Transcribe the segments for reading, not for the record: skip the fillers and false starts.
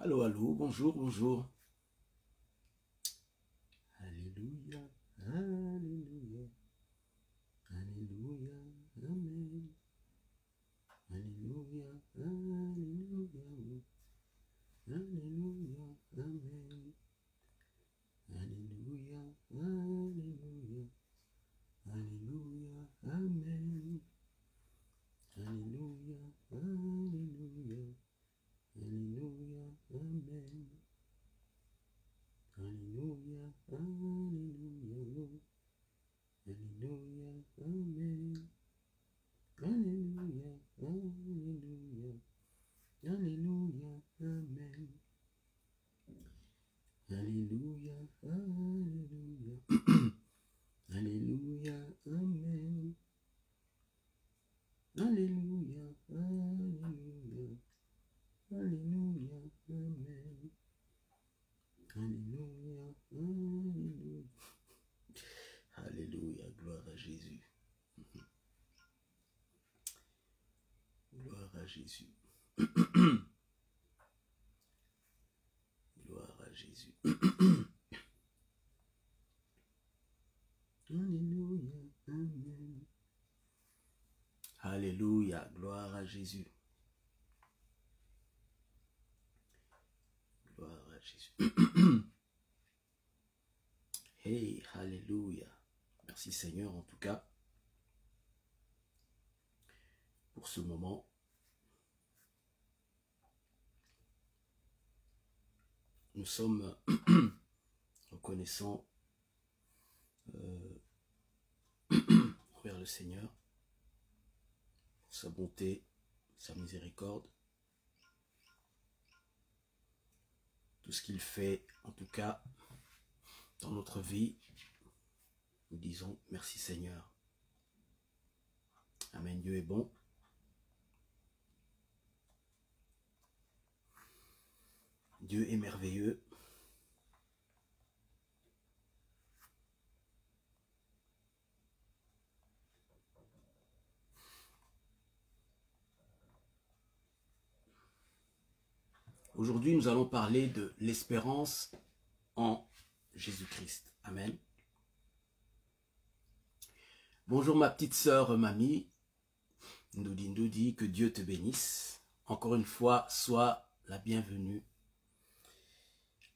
Allô, allô, bonjour, bonjour. Alléluia, alléluia, alléluia, amen. Alléluia, alléluia, alléluia, amen. Alléluia, alléluia, alléluia, amen. Alléluia, alléluia, alléluia, amen. Alléluia, alléluia, alléluia, amen. Alléluia, alléluia, alléluia, amen. Alléluia, alléluia, alléluia, amen. Alléluia, alléluia, alléluia, amen. Alléluia, alléluia. Alléluia, gloire à Jésus. Gloire à Jésus. Gloire à Jésus. Alléluia, amen. Alléluia, gloire à Jésus. Gloire à Jésus. Hey, alléluia. Merci Seigneur en tout cas pour ce moment. Nous sommes reconnaissants envers le Seigneur pour sa bonté, sa miséricorde, tout ce qu'il fait en tout cas dans notre vie. Nous disons merci Seigneur. Amen, Dieu est bon. Dieu est merveilleux. Aujourd'hui, nous allons parler de l'espérance en Jésus-Christ. Amen. Bonjour ma petite sœur Mamie. Ndoudi, que Dieu te bénisse. Encore une fois, sois la bienvenue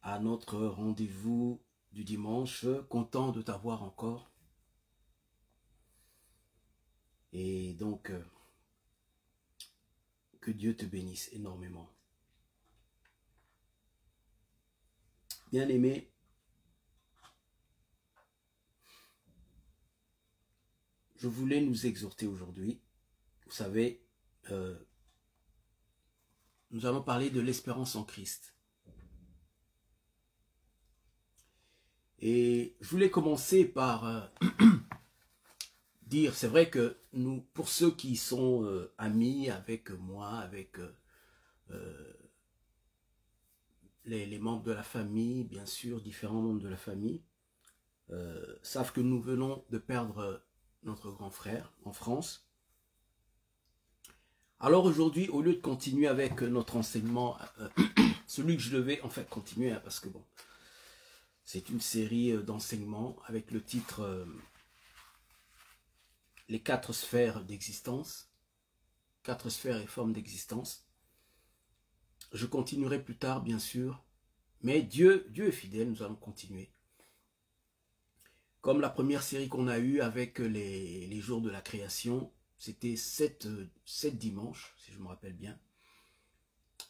à notre rendez-vous du dimanche. Content de t'avoir encore. Et donc, que Dieu te bénisse énormément. Bien-aimé, je voulais nous exhorter aujourd'hui. Vous savez, nous allons parler de l'espérance en Christ. Et je voulais commencer par dire, c'est vrai que nous, pour ceux qui sont amis avec moi, avec les membres de la famille, bien sûr, différents membres de la famille, savent que nous venons de perdre notre grand frère en France. Alors aujourd'hui, au lieu de continuer avec notre enseignement, celui que je devais en fait continuer, hein, parce que bon, c'est une série d'enseignements avec le titre Les 4 sphères d'existence, 4 sphères et formes d'existence. Je continuerai plus tard, bien sûr, mais Dieu est fidèle, nous allons continuer. Comme la première série qu'on a eue avec les jours de la création, c'était 7 dimanches, si je me rappelle bien.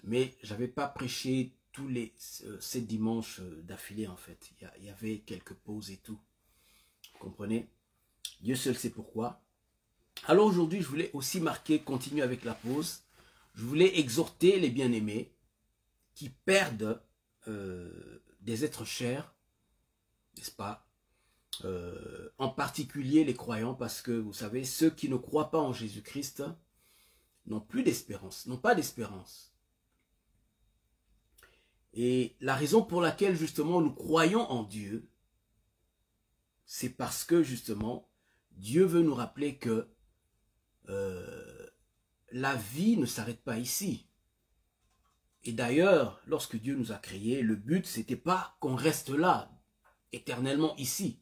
Mais je n'avais pas prêché tous les 7 dimanches d'affilée en fait. Il y avait quelques pauses et tout. Vous comprenez? Dieu seul sait pourquoi. Alors aujourd'hui, je voulais aussi continuer avec la pause. Je voulais exhorter les bien-aimés qui perdent des êtres chers, n'est-ce pas? En particulier les croyants, parce que vous savez, ceux qui ne croient pas en Jésus-Christ n'ont plus d'espérance, n'ont pas d'espérance. Et la raison pour laquelle justement nous croyons en Dieu, c'est parce que justement Dieu veut nous rappeler que la vie ne s'arrête pas ici. Et d'ailleurs, lorsque Dieu nous a créés, le but, c'était pas qu'on reste là, éternellement ici.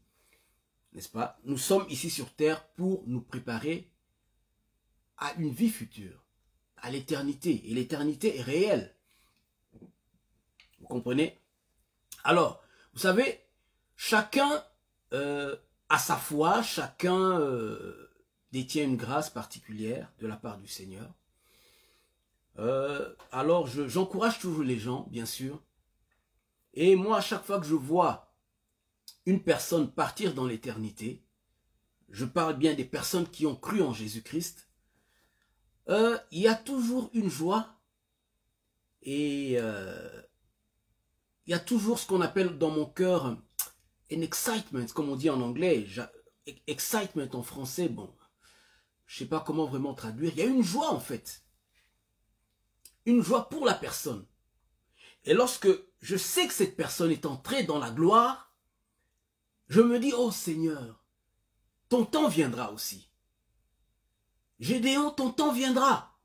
N'est-ce pas? Nous sommes ici sur terre pour nous préparer à une vie future, à l'éternité. Et l'éternité est réelle. Vous comprenez? Alors, vous savez, chacun a sa foi, chacun détient une grâce particulière de la part du Seigneur. Alors, j'encourage toujours les gens, bien sûr. Et moi, à chaque fois que je vois une personne partir dans l'éternité, je parle bien des personnes qui ont cru en Jésus-Christ, il y a toujours une joie et il y a toujours ce qu'on appelle dans mon cœur un excitement, comme on dit en anglais, excitement en français, bon, je ne sais pas comment vraiment traduire, il y a une joie en fait, une joie pour la personne. Et lorsque je sais que cette personne est entrée dans la gloire, je me dis, oh Seigneur, ton temps viendra aussi. Gédéon, ton temps viendra.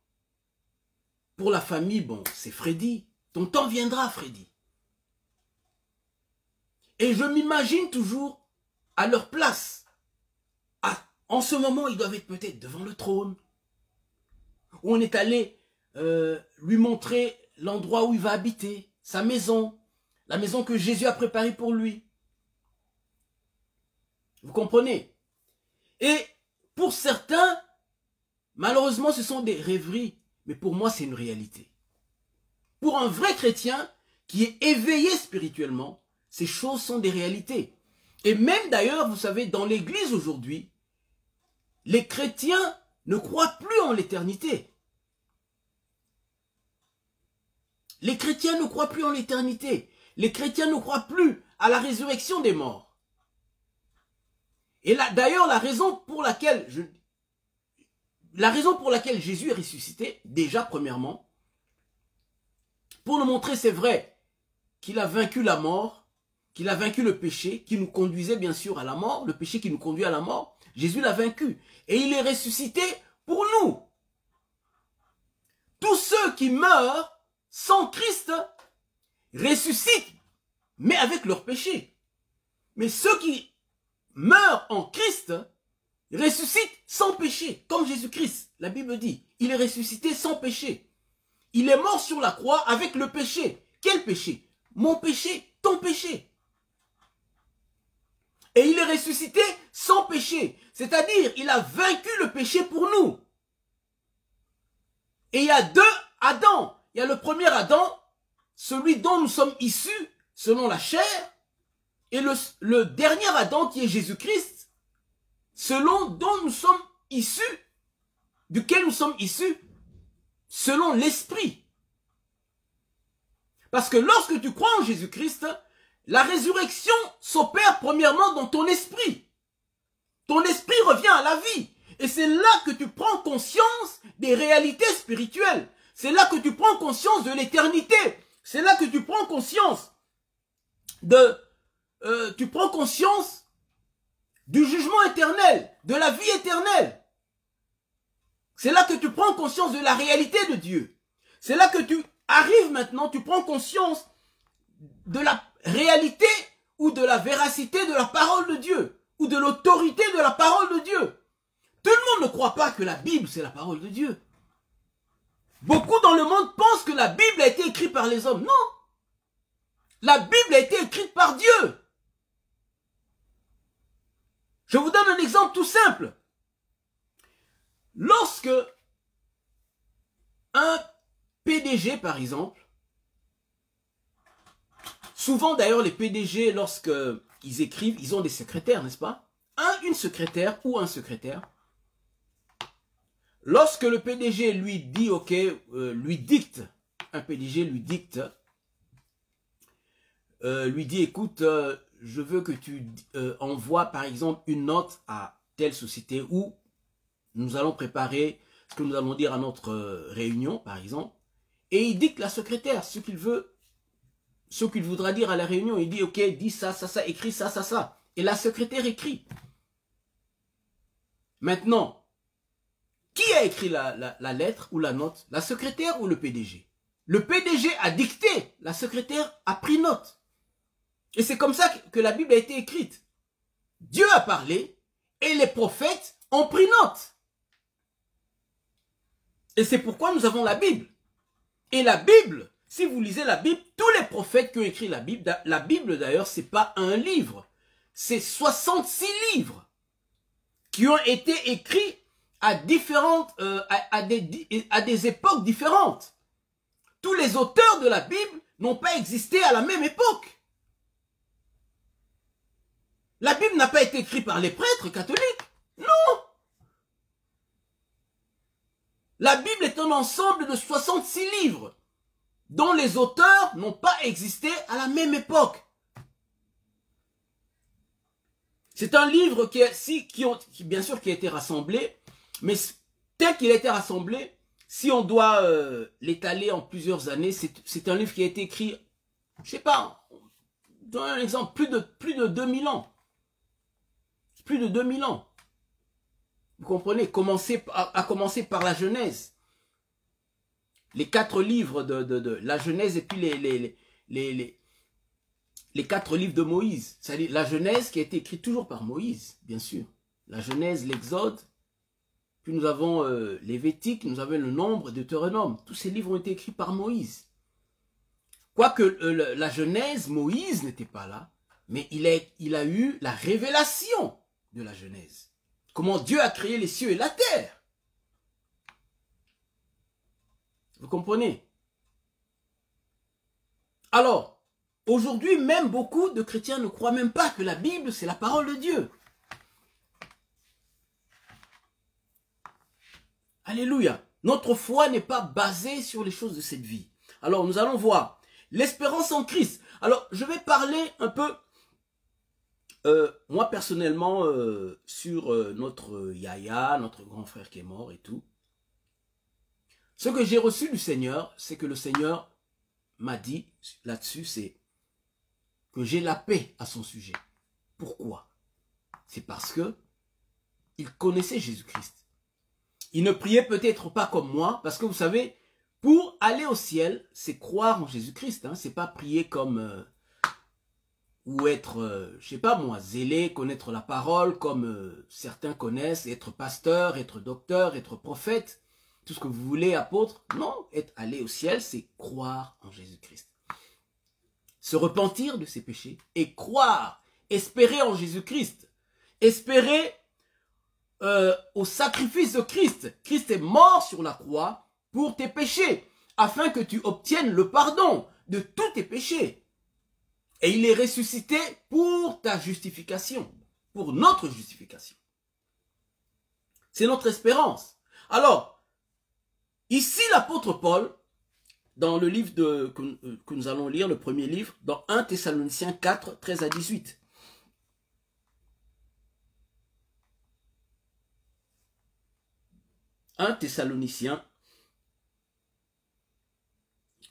Pour la famille, bon, c'est Freddy. Ton temps viendra, Freddy. Et je m'imagine toujours à leur place. Ah, en ce moment, ils doivent être peut-être devant le trône. Où on est allé lui montrer l'endroit où il va habiter, sa maison, la maison que Jésus a préparée pour lui. Vous comprenez? Et pour certains, malheureusement, ce sont des rêveries, mais pour moi, c'est une réalité. Pour un vrai chrétien qui est éveillé spirituellement, ces choses sont des réalités. Et même d'ailleurs, vous savez, dans l'église aujourd'hui, les chrétiens ne croient plus en l'éternité. Les chrétiens ne croient plus en l'éternité. Les chrétiens ne croient plus à la résurrection des morts. Et là, d'ailleurs, la raison pour laquelle Jésus est ressuscité, déjà, premièrement, pour nous montrer, c'est vrai, qu'il a vaincu la mort, qu'il a vaincu le péché, qui nous conduisait bien sûr à la mort, le péché qui nous conduit à la mort, Jésus l'a vaincu. Et il est ressuscité pour nous. Tous ceux qui meurent sans Christ ressuscitent, mais avec leur péché. Mais ceux qui meurt en Christ, ressuscite sans péché, comme Jésus-Christ. La Bible dit, il est ressuscité sans péché. Il est mort sur la croix avec le péché. Quel péché? Mon péché, ton péché. Et il est ressuscité sans péché. C'est-à-dire, il a vaincu le péché pour nous. Et il y a deux Adams. Il y a le premier Adam, celui dont nous sommes issus selon la chair, et le dernier Adam qui est Jésus-Christ, selon dont nous sommes issus, duquel nous sommes issus, selon l'esprit. Parce que lorsque tu crois en Jésus-Christ, la résurrection s'opère premièrement dans ton esprit. Ton esprit revient à la vie. Et c'est là que tu prends conscience des réalités spirituelles. C'est là que tu prends conscience de l'éternité. C'est là que tu prends conscience du jugement éternel, de la vie éternelle. C'est là que tu prends conscience de la réalité de Dieu. C'est là que tu arrives maintenant, tu prends conscience de la réalité ou de la véracité de la parole de Dieu, ou de l'autorité de la parole de Dieu. Tout le monde ne croit pas que la Bible, c'est la parole de Dieu. Beaucoup dans le monde pensent que la Bible a été écrite par les hommes. Non. La Bible a été écrite par Dieu. Je vous donne un exemple tout simple. Lorsque un PDG, par exemple, souvent d'ailleurs les PDG, lorsqu'ils écrivent, ils ont des secrétaires, n'est-ce pas? Une secrétaire ou un secrétaire. Lorsque le PDG lui dit, ok, lui dicte, un PDG lui dicte, lui dit, écoute, je veux que tu envoies par exemple une note à telle société où nous allons préparer ce que nous allons dire à notre réunion, par exemple, et il dicte la secrétaire ce qu'il veut, ce qu'il voudra dire à la réunion. Il dit, ok, dis ça, ça, ça, écris ça, ça, ça. Et la secrétaire écrit. Maintenant, qui a écrit la lettre ou la note? La secrétaire ou le PDG? Le PDG a dicté, la secrétaire a pris note. Et c'est comme ça que la Bible a été écrite. Dieu a parlé et les prophètes ont pris note. Et c'est pourquoi nous avons la Bible. Et la Bible, si vous lisez la Bible, tous les prophètes qui ont écrit la Bible d'ailleurs, c'est pas un livre. C'est 66 livres qui ont été écrits à des époques différentes. Tous les auteurs de la Bible n'ont pas existé à la même époque. La Bible n'a pas été écrite par les prêtres catholiques. Non. La Bible est un ensemble de 66 livres dont les auteurs n'ont pas existé à la même époque. C'est un livre bien sûr qui a été rassemblé, mais tel qu'il a été rassemblé, si on doit l'étaler en plusieurs années, c'est un livre qui a été écrit, je sais pas, donne un exemple, plus de 2000 ans. Plus de 2000 ans. Vous comprenez, à commencer par la Genèse. Les 4 livres de la Genèse et puis les 4 livres de Moïse. C'est-à-dire la Genèse qui a été écrite toujours par Moïse, bien sûr. La Genèse, l'Exode. Puis nous avons Lévitique, nous avons le Nombre, Deutéronome. Tous ces livres ont été écrits par Moïse. Quoique la Genèse, Moïse n'était pas là, mais il a eu la révélation de la Genèse. Comment Dieu a créé les cieux et la terre. Vous comprenez? Alors, aujourd'hui, même beaucoup de chrétiens ne croient même pas que la Bible, c'est la parole de Dieu. Alléluia. Notre foi n'est pas basée sur les choses de cette vie. Alors, nous allons voir l'espérance en Christ. Alors, je vais parler un peu, moi personnellement, sur notre Yaya, notre grand frère qui est mort et tout. Ce que j'ai reçu du Seigneur, c'est que le Seigneur m'a dit là-dessus, c'est que j'ai la paix à son sujet. Pourquoi? C'est parce que il connaissait Jésus-Christ. Il ne priait peut-être pas comme moi, parce que vous savez, pour aller au ciel, c'est croire en Jésus-Christ. Hein, c'est pas prier comme ou être, je sais pas moi, zélé, connaître la parole comme certains connaissent, être pasteur, être docteur, être prophète, tout ce que vous voulez, apôtre. Non, aller au ciel, c'est croire en Jésus-Christ. Se repentir de ses péchés et croire, espérer en Jésus-Christ, espérer au sacrifice de Christ. Christ est mort sur la croix pour tes péchés, afin que tu obtiennes le pardon de tous tes péchés. Et il est ressuscité pour ta justification, pour notre justification. C'est notre espérance. Alors, ici l'apôtre Paul, dans le livre que nous allons lire, le premier livre, dans 1 Thessaloniciens 4, 13 à 18. 1 Thessaloniciens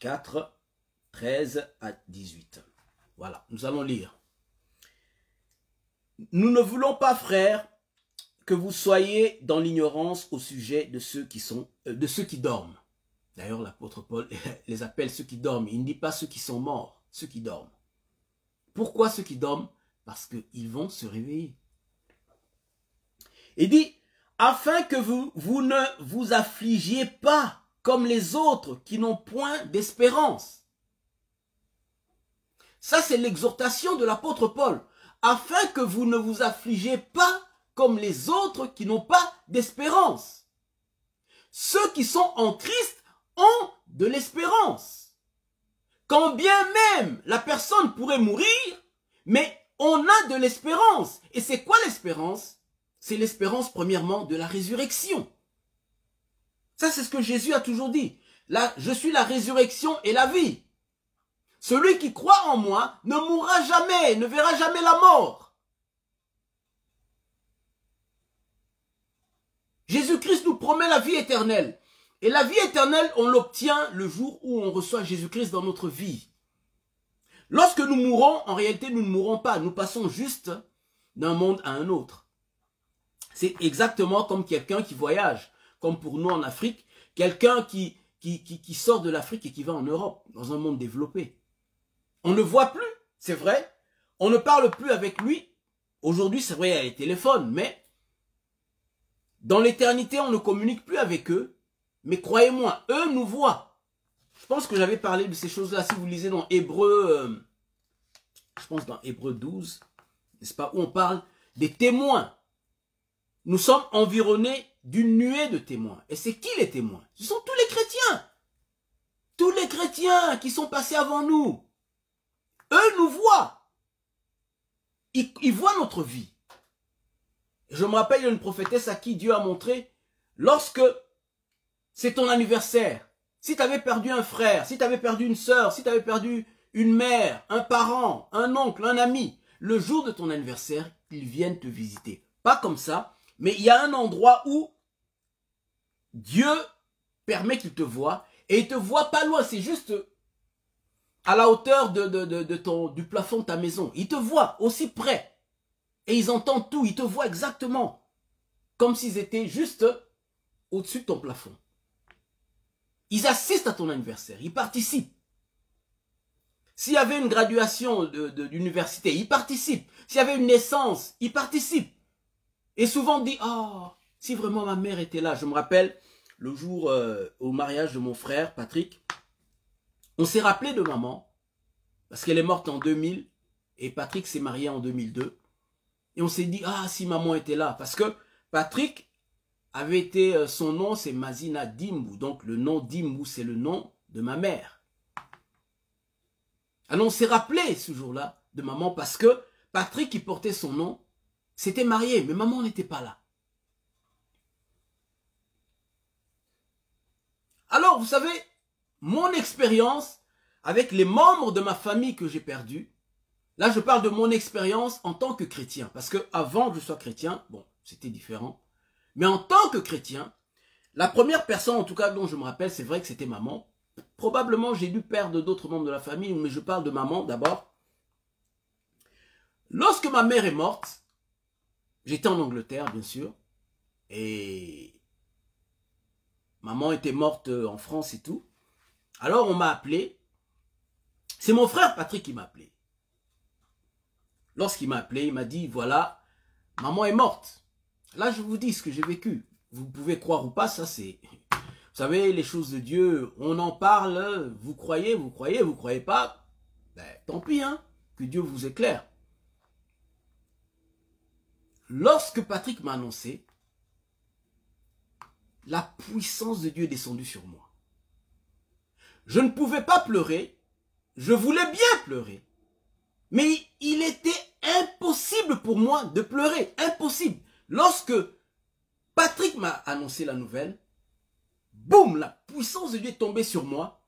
4, 13 à 18. Voilà, nous allons lire. Nous ne voulons pas, frères, que vous soyez dans l'ignorance au sujet de ceux qui dorment. D'ailleurs, l'apôtre Paul les appelle ceux qui dorment. Il ne dit pas ceux qui sont morts, ceux qui dorment. Pourquoi ceux qui dorment? Parce qu'ils vont se réveiller. Il dit, afin que vous ne vous affligiez pas comme les autres qui n'ont point d'espérance. Ça, c'est l'exhortation de l'apôtre Paul. Afin que vous ne vous affligiez pas comme les autres qui n'ont pas d'espérance. Ceux qui sont en Christ ont de l'espérance. Quand bien même la personne pourrait mourir, mais on a de l'espérance. Et c'est quoi l'espérance? C'est l'espérance premièrement de la résurrection. Ça, c'est ce que Jésus a toujours dit. Là, je suis la résurrection et la vie. Celui qui croit en moi ne mourra jamais, ne verra jamais la mort. Jésus-Christ nous promet la vie éternelle. Et la vie éternelle, on l'obtient le jour où on reçoit Jésus-Christ dans notre vie. Lorsque nous mourrons, en réalité, nous ne mourrons pas. Nous passons juste d'un monde à un autre. C'est exactement comme quelqu'un qui voyage. Comme pour nous en Afrique, quelqu'un qui qui sort de l'Afrique et qui va en Europe, dans un monde développé. On ne voit plus, c'est vrai. On ne parle plus avec lui. Aujourd'hui, c'est vrai, il y a les téléphones, mais dans l'éternité, on ne communique plus avec eux. Mais croyez-moi, eux nous voient. Je pense que j'avais parlé de ces choses-là. Si vous lisez dans Hébreu, je pense dans Hébreu 12, n'est-ce pas, où on parle des témoins. Nous sommes environnés d'une nuée de témoins. Et c'est qui les témoins? Ce sont tous les chrétiens. Tous les chrétiens qui sont passés avant nous. Eux nous voient. Ils voient notre vie. Je me rappelle d'une prophétesse à qui Dieu a montré, lorsque c'est ton anniversaire, si tu avais perdu un frère, si tu avais perdu une sœur, si tu avais perdu une mère, un parent, un oncle, un ami, le jour de ton anniversaire, ils viennent te visiter. Pas comme ça, mais il y a un endroit où Dieu permet qu'il te voie, et il te voit pas loin, c'est juste à la hauteur du plafond de ta maison. Ils te voient aussi près. Et ils entendent tout. Ils te voient exactement. Comme s'ils étaient juste au-dessus de ton plafond. Ils assistent à ton anniversaire. Ils participent. S'il y avait une graduation d'université, ils participent. S'il y avait une naissance, ils participent. Et souvent on dit, oh, si vraiment ma mère était là. Je me rappelle le jour au mariage de mon frère, Patrick. On s'est rappelé de maman, parce qu'elle est morte en 2000, et Patrick s'est marié en 2002. Et on s'est dit, ah, si maman était là, parce que Patrick avait été, son nom c'est Mazina Dimbu, donc le nom Dimbu c'est le nom de ma mère. Alors on s'est rappelé ce jour-là de maman, parce que Patrick qui portait son nom, s'était marié, mais maman n'était pas là. Alors vous savez, mon expérience avec les membres de ma famille que j'ai perdus, là je parle de mon expérience en tant que chrétien, parce que avant que je sois chrétien, bon, c'était différent, mais en tant que chrétien, la première personne en tout cas dont je me rappelle, c'est vrai que c'était maman. Probablement j'ai dû perdre d'autres membres de la famille, mais je parle de maman d'abord. Lorsque ma mère est morte, j'étais en Angleterre bien sûr, et maman était morte en France et tout. Alors on m'a appelé, c'est mon frère Patrick qui m'a appelé. Lorsqu'il m'a appelé, il m'a dit, voilà, maman est morte. Là je vous dis ce que j'ai vécu. Vous pouvez croire ou pas, ça c'est... Vous savez, les choses de Dieu, on en parle, vous croyez pas, ben, tant pis, hein, que Dieu vous éclaire. Lorsque Patrick m'a annoncé, la puissance de Dieu est descendue sur moi. Je ne pouvais pas pleurer, je voulais bien pleurer, mais il était impossible pour moi de pleurer, impossible. Lorsque Patrick m'a annoncé la nouvelle, boum, la puissance de Dieu est tombée sur moi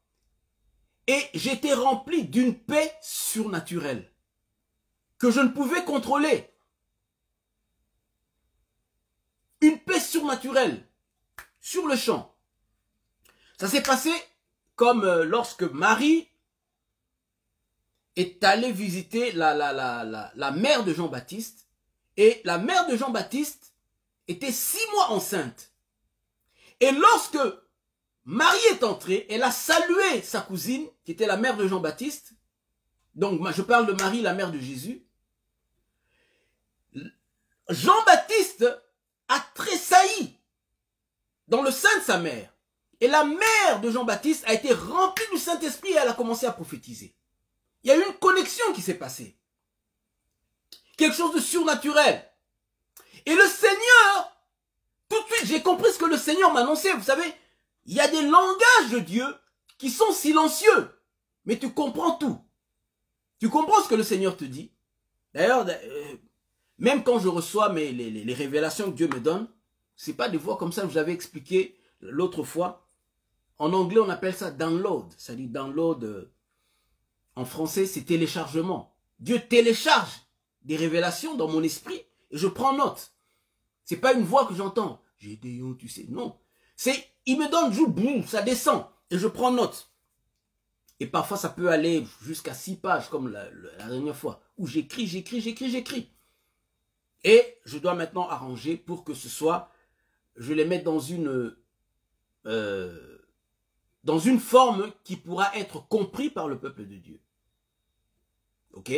et j'étais rempli d'une paix surnaturelle que je ne pouvais contrôler. Une paix surnaturelle sur le champ. Ça s'est passé comme lorsque Marie est allée visiter la mère de Jean-Baptiste, et la mère de Jean-Baptiste était 6 mois enceinte. Et lorsque Marie est entrée, elle a salué sa cousine, qui était la mère de Jean-Baptiste. Donc je parle de Marie, la mère de Jésus. Jean-Baptiste a tressailli dans le sein de sa mère. Et la mère de Jean-Baptiste a été remplie du Saint-Esprit et elle a commencé à prophétiser. Il y a eu une connexion qui s'est passée. Quelque chose de surnaturel. Et le Seigneur, tout de suite, j'ai compris ce que le Seigneur m'annonçait. Vous savez, il y a des langages de Dieu qui sont silencieux. Mais tu comprends tout. Tu comprends ce que le Seigneur te dit. D'ailleurs, même quand je reçois les révélations que Dieu me donne, c'est pas des voix comme ça que je vous avais expliqué l'autre fois. En anglais, on appelle ça download. Ça dit download. En français, c'est téléchargement. Dieu télécharge des révélations dans mon esprit et je prends note. C'est pas une voix que j'entends. Gédéon, tu sais. Non. C'est, il me donne, boum, ça descend et je prends note. Et parfois, ça peut aller jusqu'à 6 pages comme la dernière fois où j'écris. Et je dois maintenant arranger pour que ce soit, je les mette dans une dans une forme qui pourra être comprise par le peuple de Dieu. Ok?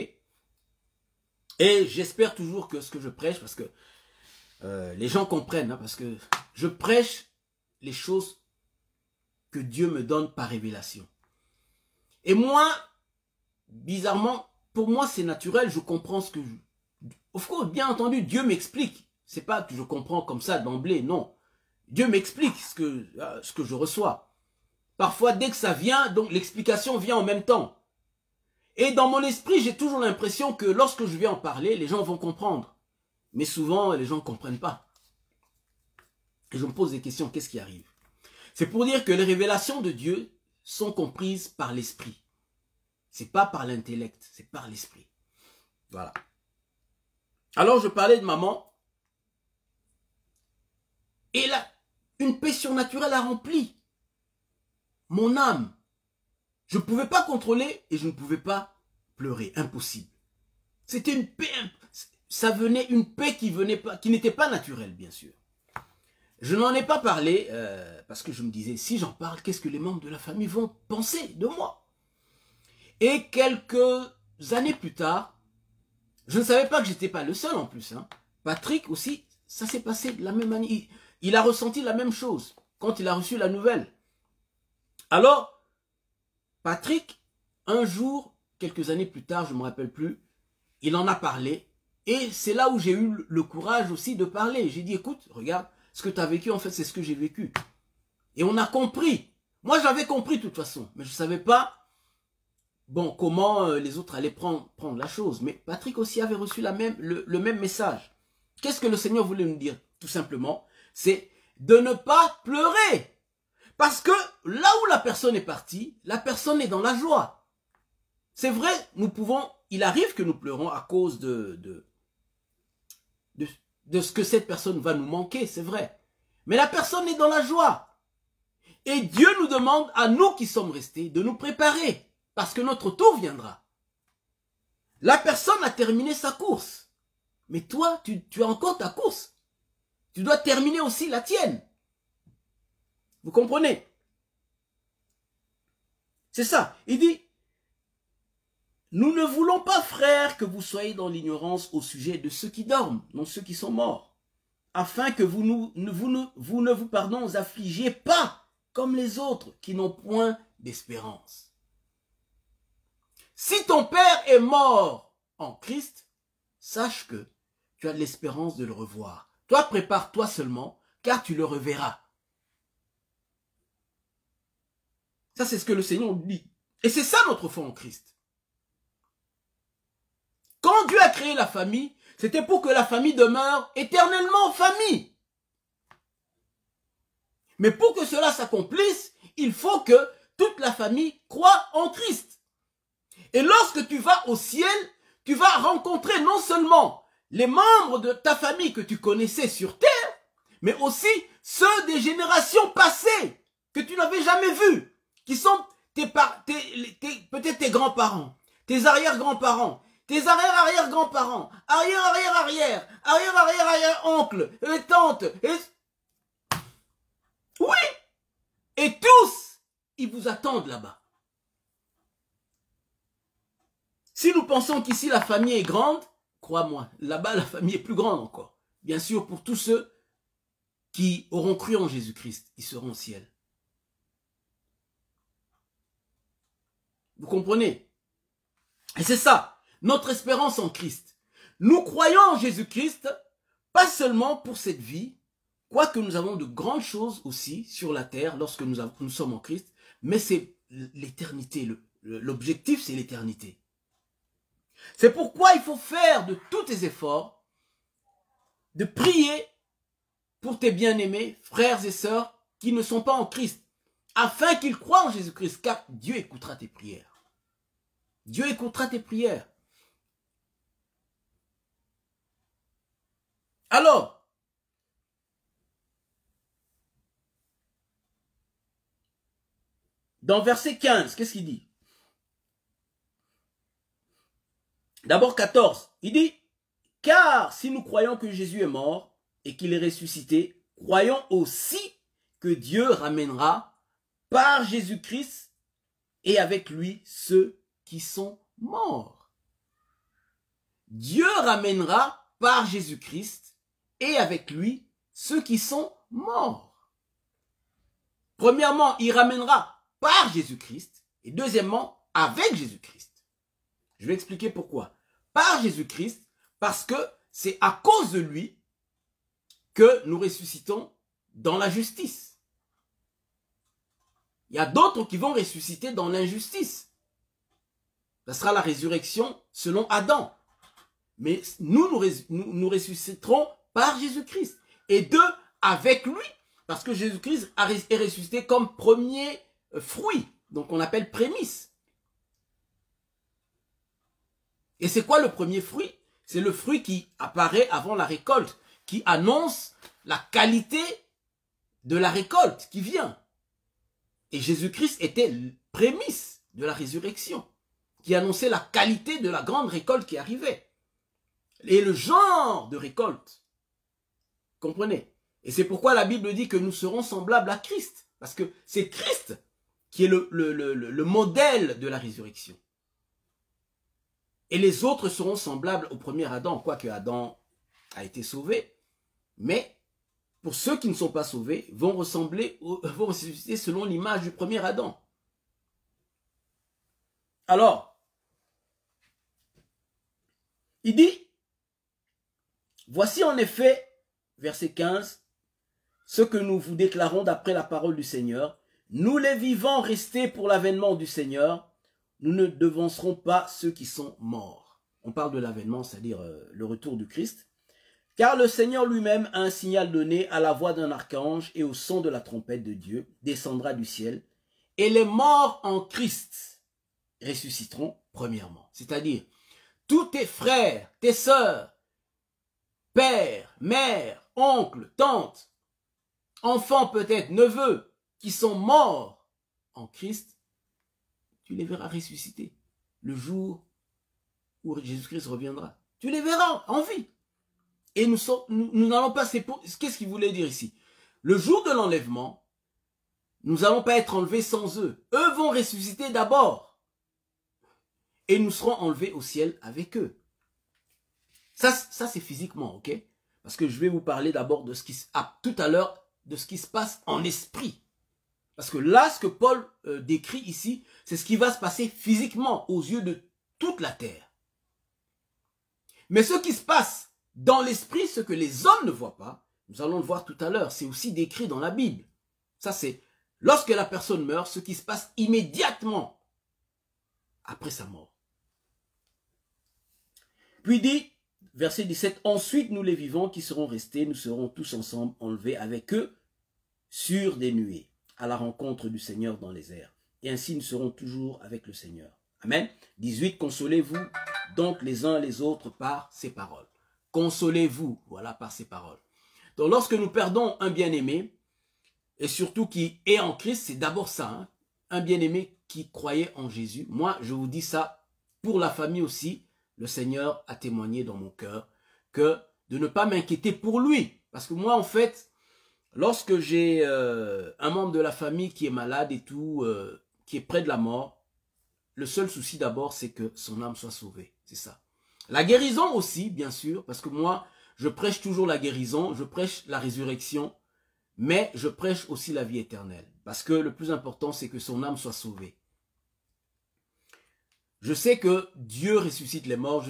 Et j'espère toujours que ce que je prêche, parce que les gens comprennent, hein, parce que je prêche les choses que Dieu me donne par révélation. Et moi, bizarrement, pour moi c'est naturel, je comprends ce que je... Of course, bien entendu, Dieu m'explique. C'est pas que je comprends comme ça d'emblée, non. Dieu m'explique ce que je reçois. Parfois, dès que ça vient, donc l'explication vient en même temps. Et dans mon esprit, j'ai toujours l'impression que lorsque je vais en parler, les gens vont comprendre. Mais souvent, les gens ne comprennent pas. Et je me pose des questions, qu'est-ce qui arrive? C'est pour dire que les révélations de Dieu sont comprises par l'esprit. C'est pas par l'intellect, c'est par l'esprit. Voilà. Alors, je parlais de maman. Et là, une paix surnaturelle a rempli mon âme. Je ne pouvais pas contrôler et je ne pouvais pas pleurer. Impossible. C'était une paix. Ça venait, une paix qui n'était pas naturelle, bien sûr. Je n'en ai pas parlé parce que je me disais, si j'en parle, qu'est-ce que les membres de la famille vont penser de moi? Et quelques années plus tard, je ne savais pas que j'étais pas le seul en plus. Hein. Patrick aussi, ça s'est passé de la même manière. Il a ressenti la même chose quand il a reçu la nouvelle. Alors, Patrick, un jour, quelques années plus tard, je ne me rappelle plus, il en a parlé. Et c'est là où j'ai eu le courage aussi de parler. J'ai dit, écoute, regarde, ce que tu as vécu, en fait, c'est ce que j'ai vécu. Et on a compris. Moi, j'avais compris de toute façon. Mais je ne savais pas, bon, comment les autres allaient prendre la chose. Mais Patrick aussi avait reçu le même message. Qu'est-ce que le Seigneur voulait nous dire? Tout simplement, c'est de ne pas pleurer. Parce que là où la personne est partie, la personne est dans la joie. C'est vrai, il arrive que nous pleurons à cause de ce que cette personne va nous manquer, c'est vrai. Mais la personne est dans la joie. Et Dieu nous demande, à nous qui sommes restés, de nous préparer. Parce que notre tour viendra. La personne a terminé sa course. Mais toi, tu as encore ta course. Tu dois terminer aussi la tienne. Vous comprenez? C'est ça. Il dit, nous ne voulons pas, frères, que vous soyez dans l'ignorance au sujet de ceux qui dorment, non ceux qui sont morts, afin que vous ne vous affligiez pas comme les autres qui n'ont point d'espérance. Si ton père est mort en Christ, sache que tu as de l'espérance de le revoir. Toi, prépare-toi seulement, car tu le reverras. Ça, c'est ce que le Seigneur dit. Et c'est ça notre foi en Christ. Quand Dieu a créé la famille, c'était pour que la famille demeure éternellement famille. Mais pour que cela s'accomplisse, il faut que toute la famille croie en Christ. Et lorsque tu vas au ciel, tu vas rencontrer non seulement les membres de ta famille que tu connaissais sur terre, mais aussi ceux des générations passées que tu n'avais jamais vus. Qui sont peut-être tes grands-parents, tes arrière-grands-parents, tes arrière-arrière-grands-parents, arrière-arrière-arrière, arrière-arrière-arrière-oncles, les tantes. Oui! Et tous, ils vous attendent là-bas. Si nous pensons qu'ici la famille est grande, crois-moi, là-bas la famille est plus grande encore. Bien sûr, pour tous ceux qui auront cru en Jésus-Christ, ils seront au ciel. Vous comprenez? Et c'est ça, notre espérance en Christ. Nous croyons en Jésus-Christ, pas seulement pour cette vie, quoique nous avons de grandes choses aussi sur la terre lorsque nous sommes en Christ, mais c'est l'éternité. L'objectif, c'est l'éternité. C'est pourquoi il faut faire de tous tes efforts, de prier pour tes bien-aimés, frères et sœurs, qui ne sont pas en Christ, afin qu'ils croient en Jésus-Christ, car Dieu écoutera tes prières. Dieu écoutera tes prières. Alors, dans verset 15, qu'est-ce qu'il dit? D'abord 14, il dit, car si nous croyons que Jésus est mort et qu'il est ressuscité, croyons aussi que Dieu ramènera par Jésus-Christ et avec lui ceux qui sont morts. Dieu ramènera par Jésus-Christ et avec lui ceux qui sont morts. Premièrement, il ramènera par Jésus-Christ et deuxièmement, avec Jésus-Christ. Je vais expliquer pourquoi. Par Jésus-Christ, parce que c'est à cause de lui que nous ressuscitons dans la justice. Il y a d'autres qui vont ressusciter dans l'injustice. Ce sera la résurrection selon Adam. Mais nous ressusciterons par Jésus-Christ. Et deux, avec lui, parce que Jésus-Christ est ressuscité comme premier fruit. Donc on appelle prémisse. Et c'est quoi le premier fruit? C'est le fruit qui apparaît avant la récolte, qui annonce la qualité de la récolte qui vient. Et Jésus-Christ était prémisse de la résurrection, qui annonçait la qualité de la grande récolte qui arrivait. Et le genre de récolte. Comprenez? Et c'est pourquoi la Bible dit que nous serons semblables à Christ. Parce que c'est Christ qui est le modèle de la résurrection. Et les autres seront semblables au premier Adam, quoique Adam a été sauvé. Mais pour ceux qui ne sont pas sauvés, vont ressusciter selon l'image du premier Adam. Alors, il dit, voici en effet, verset 15, ce que nous vous déclarons d'après la parole du Seigneur. Nous les vivants restés pour l'avènement du Seigneur, nous ne devancerons pas ceux qui sont morts. On parle de l'avènement, c'est-à-dire le retour du Christ. Car le Seigneur lui-même a un signal donné à la voix d'un archange et au son de la trompette de Dieu, descendra du ciel, et les morts en Christ ressusciteront premièrement. C'est-à-dire, tous tes frères, tes sœurs, pères, mères, oncles, tantes, enfants peut-être, neveux, qui sont morts en Christ, tu les verras ressusciter le jour où Jésus-Christ reviendra. Tu les verras en vie. Et nous n'allons pas... Qu'est-ce qu'il voulait dire ici? Le jour de l'enlèvement, nous n'allons pas être enlevés sans eux. Eux vont ressusciter d'abord. Et nous serons enlevés au ciel avec eux. Ça c'est physiquement, ok? Parce que je vais vous parler d'abord de ce qui tout à l'heure, de ce qui se passe en esprit. Parce que là, ce que Paul décrit ici, c'est ce qui va se passer physiquement aux yeux de toute la terre. Mais ce qui se passe dans l'esprit, ce que les hommes ne voient pas, nous allons le voir tout à l'heure, c'est aussi décrit dans la Bible. Ça c'est, lorsque la personne meurt, ce qui se passe immédiatement après sa mort. Puis dit, verset 17, ensuite nous les vivants qui seront restés, nous serons tous ensemble enlevés avec eux sur des nuées, à la rencontre du Seigneur dans les airs. Et ainsi nous serons toujours avec le Seigneur. Amen. 18, consolez-vous donc les uns les autres par ces paroles. Consolez-vous, voilà, par ces paroles. Donc lorsque nous perdons un bien-aimé, et surtout qui est en Christ, c'est d'abord ça, hein, un bien-aimé qui croyait en Jésus. Moi, je vous dis ça pour la famille aussi. Le Seigneur a témoigné dans mon cœur que de ne pas m'inquiéter pour lui. Parce que moi, en fait, lorsque j'ai un membre de la famille qui est malade et tout, qui est près de la mort, le seul souci d'abord, c'est que son âme soit sauvée. C'est ça. La guérison aussi, bien sûr, parce que moi, je prêche toujours la guérison, je prêche la résurrection, mais je prêche aussi la vie éternelle. Parce que le plus important, c'est que son âme soit sauvée. Je sais que Dieu ressuscite les morts,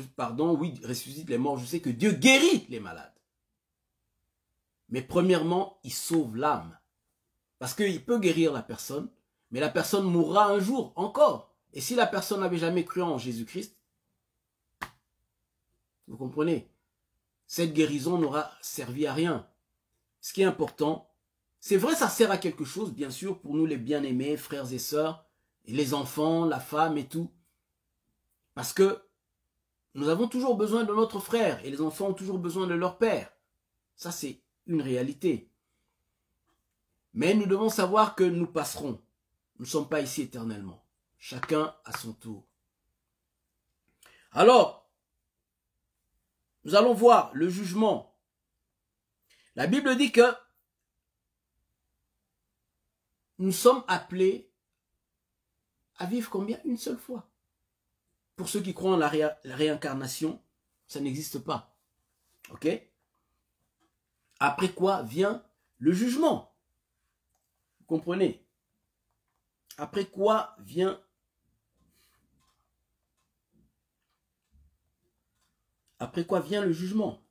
ressuscite les morts, je sais que Dieu guérit les malades. Mais premièrement, il sauve l'âme. Parce qu'il peut guérir la personne, mais la personne mourra un jour encore. Et si la personne n'avait jamais cru en Jésus-Christ, vous comprenez, cette guérison n'aura servi à rien. Ce qui est important, c'est vrai, ça sert à quelque chose, bien sûr, pour nous les bien-aimés, frères et sœurs, et les enfants, la femme et tout. Parce que nous avons toujours besoin de notre frère, et les enfants ont toujours besoin de leur père. Ça, c'est une réalité. Mais nous devons savoir que nous passerons. Nous ne sommes pas ici éternellement. Chacun à son tour. Alors, nous allons voir le jugement. La Bible dit que nous sommes appelés à vivre combien? Une seule fois. Pour ceux qui croient en la réincarnation, ça n'existe pas. Ok? Après quoi vient le jugement. Vous comprenez? Après quoi vient... Après quoi vient le jugement?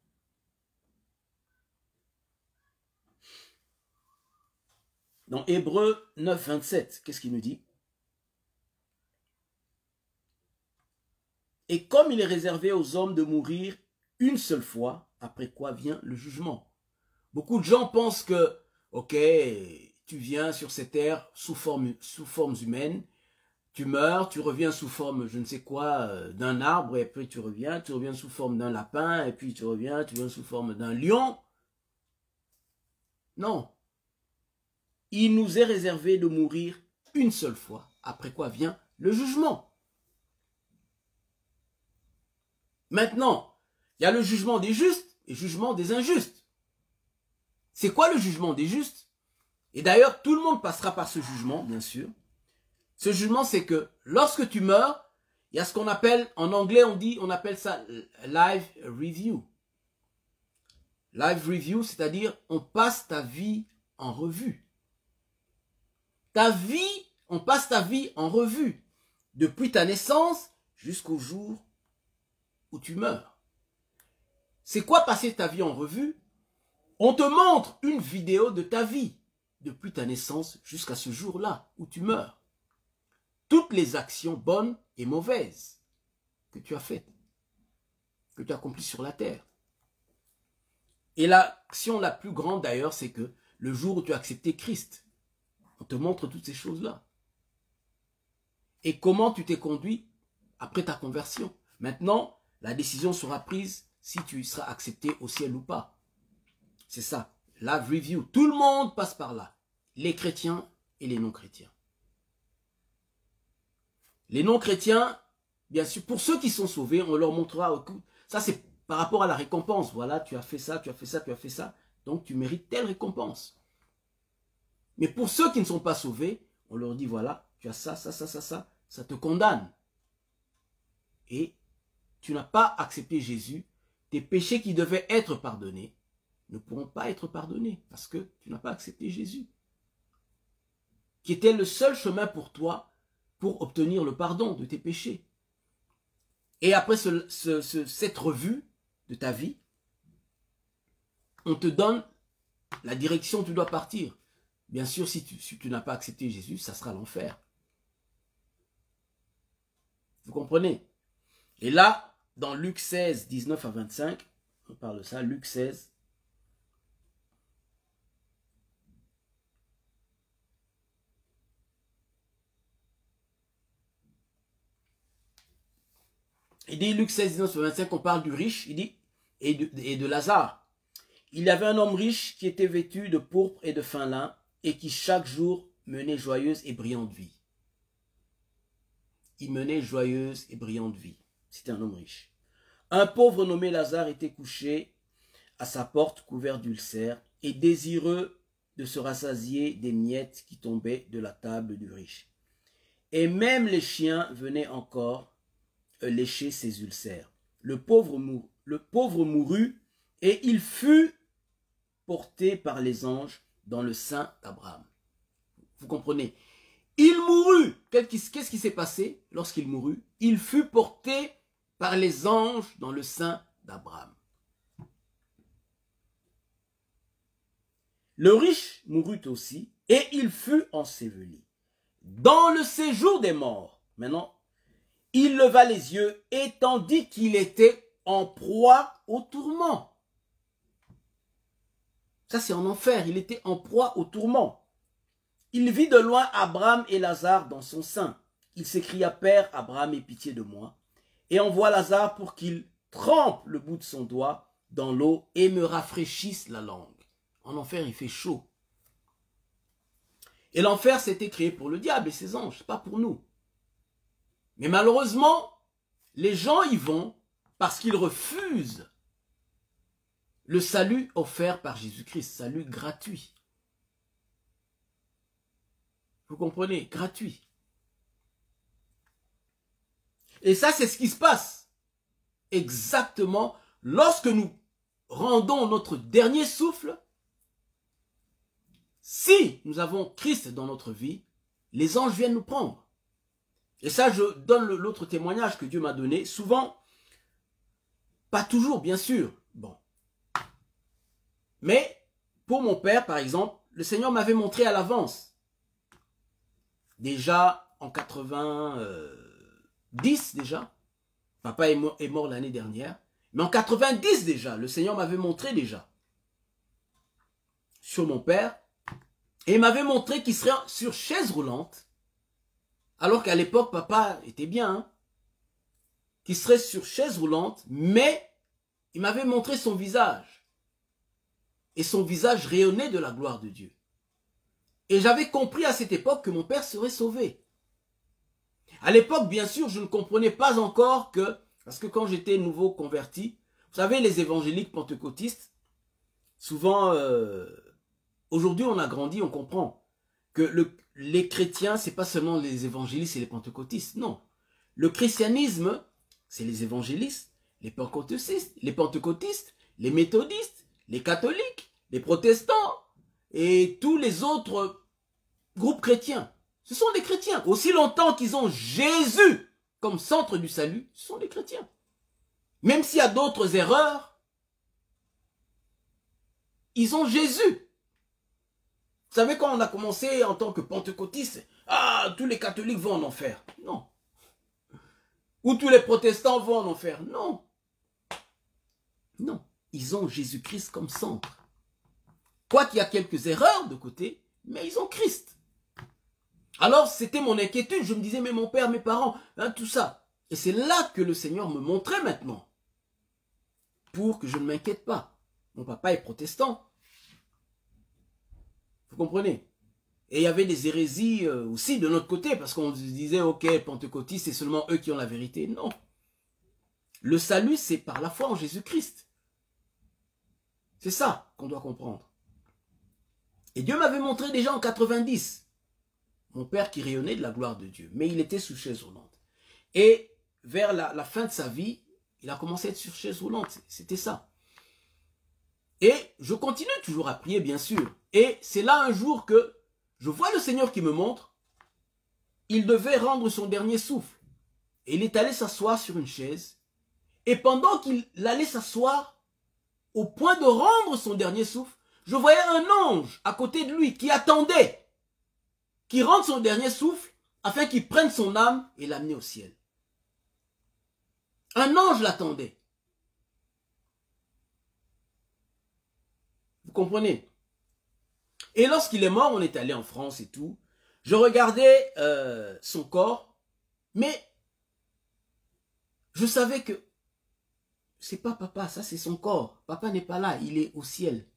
Dans Hébreux 9, 27, qu'est-ce qu'il nous dit? Et comme il est réservé aux hommes de mourir une seule fois, après quoi vient le jugement. Beaucoup de gens pensent que, ok, tu viens sur cette terre sous formes humaines, tu meurs, tu reviens sous forme, je ne sais quoi, d'un arbre, et puis tu reviens sous forme d'un lapin, et puis tu reviens sous forme d'un lion. Non. Il nous est réservé de mourir une seule fois, après quoi vient le jugement. Maintenant, il y a le jugement des justes et le jugement des injustes. C'est quoi le jugement des justes? Et d'ailleurs, tout le monde passera par ce jugement, bien sûr. Ce jugement, c'est que lorsque tu meurs, il y a ce qu'on appelle, en anglais, on appelle ça live review. Live review, c'est-à-dire, on passe ta vie en revue. Ta vie, on passe ta vie en revue. Depuis ta naissance jusqu'au jour où tu meurs. C'est quoi passer ta vie en revue? On te montre une vidéo de ta vie, depuis ta naissance jusqu'à ce jour-là où tu meurs. Toutes les actions bonnes et mauvaises que tu as faites, que tu as accomplies sur la terre. Et l'action la plus grande d'ailleurs, c'est que le jour où tu as accepté Christ, on te montre toutes ces choses-là. Et comment tu t'es conduit après ta conversion. Maintenant, la décision sera prise si tu seras accepté au ciel ou pas. C'est ça, la review. Tout le monde passe par là. Les chrétiens et les non-chrétiens. Les non-chrétiens, bien sûr, pour ceux qui sont sauvés, on leur montrera, ça c'est par rapport à la récompense. Voilà, tu as fait ça, tu as fait ça, tu as fait ça. Donc tu mérites telle récompense. Mais pour ceux qui ne sont pas sauvés, on leur dit, voilà, tu as ça, ça, ça, ça, ça te condamne. Et tu n'as pas accepté Jésus, tes péchés qui devaient être pardonnés ne pourront pas être pardonnés parce que tu n'as pas accepté Jésus, qui était le seul chemin pour toi pour obtenir le pardon de tes péchés. Et après cette revue de ta vie, on te donne la direction où tu dois partir. Bien sûr, si tu n'as pas accepté Jésus, ça sera l'enfer. Vous comprenez? Et là, dans Luc 16, 19 à 25, on parle de ça, Luc 16. Il dit, Luc 16, 19 à 25, on parle du riche, il dit, et de Lazare. Il y avait un homme riche qui était vêtu de pourpre et de fin lin, et qui chaque jour menait joyeuse et brillante vie. Il menait joyeuse et brillante vie. C'était un homme riche. Un pauvre nommé Lazare était couché à sa porte couvert d'ulcères et désireux de se rassasier des miettes qui tombaient de la table du riche. Et même les chiens venaient encore lécher ses ulcères. Le pauvre mourut et il fut porté par les anges dans le sein d'Abraham. Vous comprenez? Il mourut. Qu'est-ce qui s'est passé lorsqu'il mourut? Il fut porté par les anges dans le sein d'Abraham. Le riche mourut aussi et il fut enseveli. Dans le séjour des morts, maintenant, il leva les yeux et tandis qu'il était en proie au tourment. Ça, c'est en enfer. Il était en proie au tourment. Il vit de loin Abraham et Lazare dans son sein. Il s'écria, Père Abraham, aie pitié de moi, et envoie Lazare pour qu'il trempe le bout de son doigt dans l'eau et me rafraîchisse la langue. En enfer, il fait chaud. Et l'enfer, c'était créé pour le diable et ses anges, pas pour nous. Mais malheureusement, les gens y vont parce qu'ils refusent le salut offert par Jésus-Christ, salut gratuit. Vous comprenez? Gratuit. Et ça, c'est ce qui se passe exactement lorsque nous rendons notre dernier souffle. Si nous avons Christ dans notre vie, les anges viennent nous prendre. Et ça, je donne l'autre témoignage que Dieu m'a donné. Souvent, pas toujours, bien sûr. Bon. Mais, pour mon père, par exemple, le Seigneur m'avait montré à l'avance. Déjà, en 90, déjà. Papa est mort l'année dernière. Mais en 90, déjà, le Seigneur m'avait montré déjà. Sur mon père. Et il m'avait montré qu'il serait sur chaise roulante. Alors qu'à l'époque, papa était bien. Hein, qu'il serait sur chaise roulante. Mais il m'avait montré son visage. Et son visage rayonnait de la gloire de Dieu. Et j'avais compris à cette époque que mon père serait sauvé. À l'époque, bien sûr, je ne comprenais pas encore que... Parce que quand j'étais nouveau converti, vous savez, les évangéliques pentecôtistes, souvent... Aujourd'hui, on a grandi, on comprend que les chrétiens, c'est pas seulement les évangélistes et les pentecôtistes, non. Le christianisme, c'est les évangélistes, les pentecôtistes, les méthodistes, les catholiques, les protestants et tous les autres groupes chrétiens. Ce sont des chrétiens. Aussi longtemps qu'ils ont Jésus comme centre du salut, ce sont des chrétiens. Même s'il y a d'autres erreurs, ils ont Jésus. Vous savez, quand on a commencé en tant que pentecôtiste, tous les catholiques vont en enfer. Non. Ou tous les protestants vont en enfer. Non. Non. Ils ont Jésus-Christ comme centre. Quoi qu'il y a quelques erreurs de côté, mais ils ont Christ. Alors, c'était mon inquiétude. Je me disais, mais mon père, mes parents, hein, tout ça. Et c'est là que le Seigneur me montrait maintenant. Pour que je ne m'inquiète pas. Mon papa est protestant. Vous comprenez? Et il y avait des hérésies aussi de notre côté, parce qu'on se disait, ok, pentecôtistes, c'est seulement eux qui ont la vérité. Non. Le salut, c'est par la foi en Jésus-Christ. C'est ça qu'on doit comprendre. Et Dieu m'avait montré déjà en 90, mon père qui rayonnait de la gloire de Dieu, mais il était sous chaise roulante. Et vers la fin de sa vie, il a commencé à être sur chaise roulante. C'était ça. Et je continue toujours à prier, bien sûr. Et c'est là un jour que je vois le Seigneur qui me montre, il devait rendre son dernier souffle. Et il est allé s'asseoir sur une chaise. Et pendant qu'il allait s'asseoir, au point de rendre son dernier souffle, je voyais un ange à côté de lui qui attendait qu'il rende son dernier souffle afin qu'il prenne son âme et l'amener au ciel. Un ange l'attendait. Vous comprenez? Et lorsqu'il est mort, on est allé en France et tout. Je regardais son corps, mais je savais que c'est pas papa, ça c'est son corps. Papa n'est pas là, il est au ciel.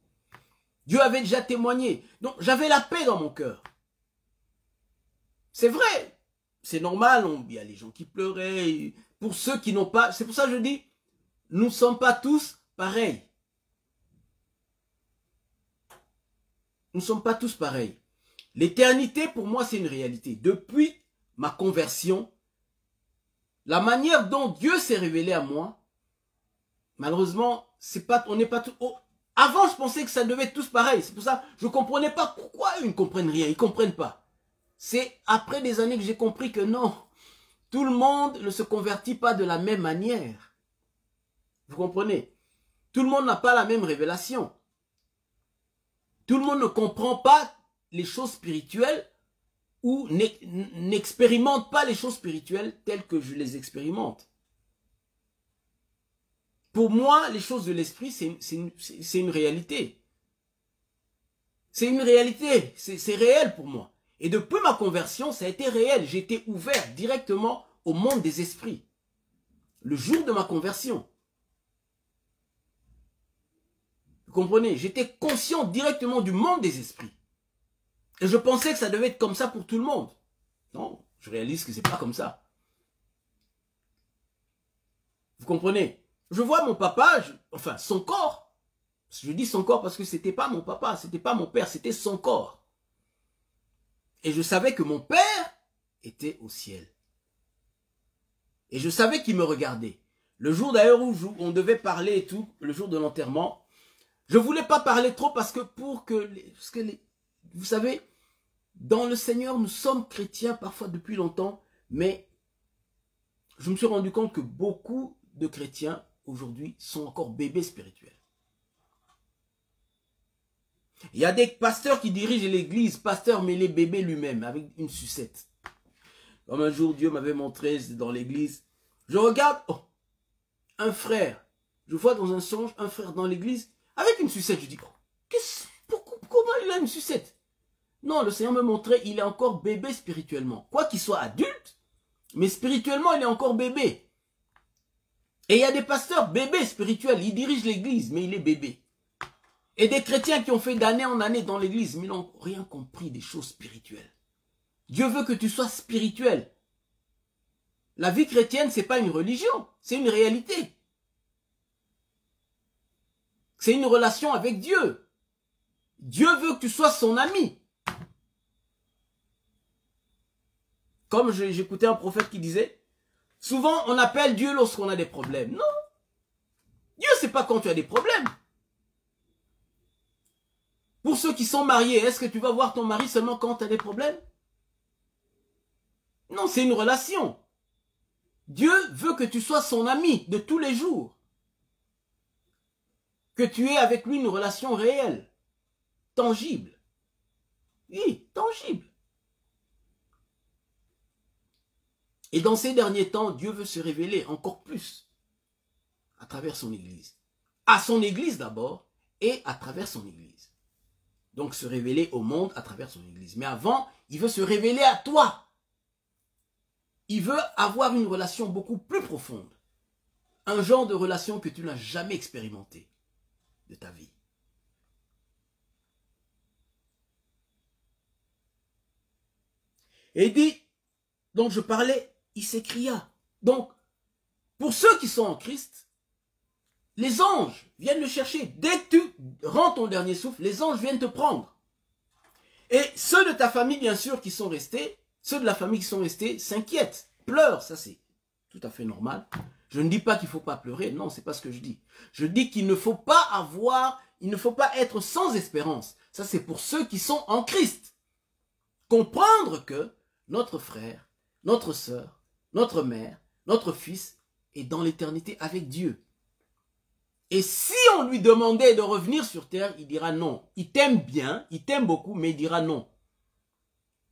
Dieu avait déjà témoigné. Donc j'avais la paix dans mon cœur. C'est vrai, c'est normal, il y a les gens qui pleuraient. Pour ceux qui n'ont pas, c'est pour ça que je dis, nous ne sommes pas tous pareils. Nous ne sommes pas tous pareils. L'éternité, pour moi, c'est une réalité. Depuis ma conversion, la manière dont Dieu s'est révélé à moi, malheureusement, on n'est pas tous... Avant, je pensais que ça devait être tous pareils. C'est pour ça que je ne comprenais pas pourquoi ils ne comprennent rien. Ils ne comprennent pas. C'est après des années que j'ai compris que non, tout le monde ne se convertit pas de la même manière. Vous comprenez? Tout le monde n'a pas la même révélation. Tout le monde ne comprend pas les choses spirituelles ou n'expérimente pas les choses spirituelles telles que je les expérimente. Pour moi, les choses de l'esprit, c'est une réalité. C'est une réalité, c'est réel pour moi. Et depuis ma conversion, ça a été réel. J'ai été ouvert directement au monde des esprits. Le jour de ma conversion. Vous comprenez? J'étais conscient directement du monde des esprits. Et je pensais que ça devait être comme ça pour tout le monde. Non, je réalise que c'est pas comme ça. Vous comprenez? Je vois mon papa, enfin son corps. Je dis son corps parce que c'était pas mon papa, c'était pas mon père, c'était son corps. Et je savais que mon Père était au ciel. Et je savais qu'il me regardait. Le jour d'ailleurs où on devait parler et tout, le jour de l'enterrement, je ne voulais pas parler trop parce que vous savez, dans le Seigneur, nous sommes chrétiens parfois depuis longtemps, mais je me suis rendu compte que beaucoup de chrétiens aujourd'hui sont encore bébés spirituels. Il y a des pasteurs qui dirigent l'église, pasteurs mais les bébés lui-même, avec une sucette. Comme un jour Dieu m'avait montré dans l'église, je regarde, oh, un frère, je vois dans un songe un frère dans l'église avec une sucette. Je dis, oh, comment il a une sucette? Non, le Seigneur me montrait, il est encore bébé spirituellement. Quoi qu'il soit adulte, mais spirituellement, il est encore bébé. Et il y a des pasteurs bébés spirituels, ils dirigent l'église, mais il est bébé. Et des chrétiens qui ont fait d'année en année dans l'église, mais ils n'ont rien compris des choses spirituelles. Dieu veut que tu sois spirituel. La vie chrétienne, c'est pas une religion, c'est une réalité. C'est une relation avec Dieu. Dieu veut que tu sois son ami. Comme j'écoutais un prophète qui disait, souvent on appelle Dieu lorsqu'on a des problèmes. Non. Dieu, c'est pas quand tu as des problèmes. Pour ceux qui sont mariés, est-ce que tu vas voir ton mari seulement quand tu as des problèmes? Non, c'est une relation. Dieu veut que tu sois son ami de tous les jours. Que tu aies avec lui une relation réelle, tangible. Oui, tangible. Et dans ces derniers temps, Dieu veut se révéler encore plus à travers son Église. À son Église d'abord et à travers son Église. Donc se révéler au monde à travers son Église. Mais avant, il veut se révéler à toi. Il veut avoir une relation beaucoup plus profonde. Un genre de relation que tu n'as jamais expérimenté de ta vie. Et il dit, donc je parlais, il s'écria. Donc, pour ceux qui sont en Christ, les anges viennent le chercher. Dès que tu rends ton dernier souffle, les anges viennent te prendre. Et ceux de ta famille, bien sûr, qui sont restés, ceux de la famille qui sont restés s'inquiètent, pleurent. Ça, c'est tout à fait normal. Je ne dis pas qu'il ne faut pas pleurer. Non, c'est pas ce que je dis. Je dis qu'il ne faut pas être sans espérance. Ça, c'est pour ceux qui sont en Christ. Comprendre que notre frère, notre sœur, notre mère, notre fils est dans l'éternité avec Dieu. Et si on lui demandait de revenir sur terre, il dira non. Il t'aime bien, il t'aime beaucoup, mais il dira non.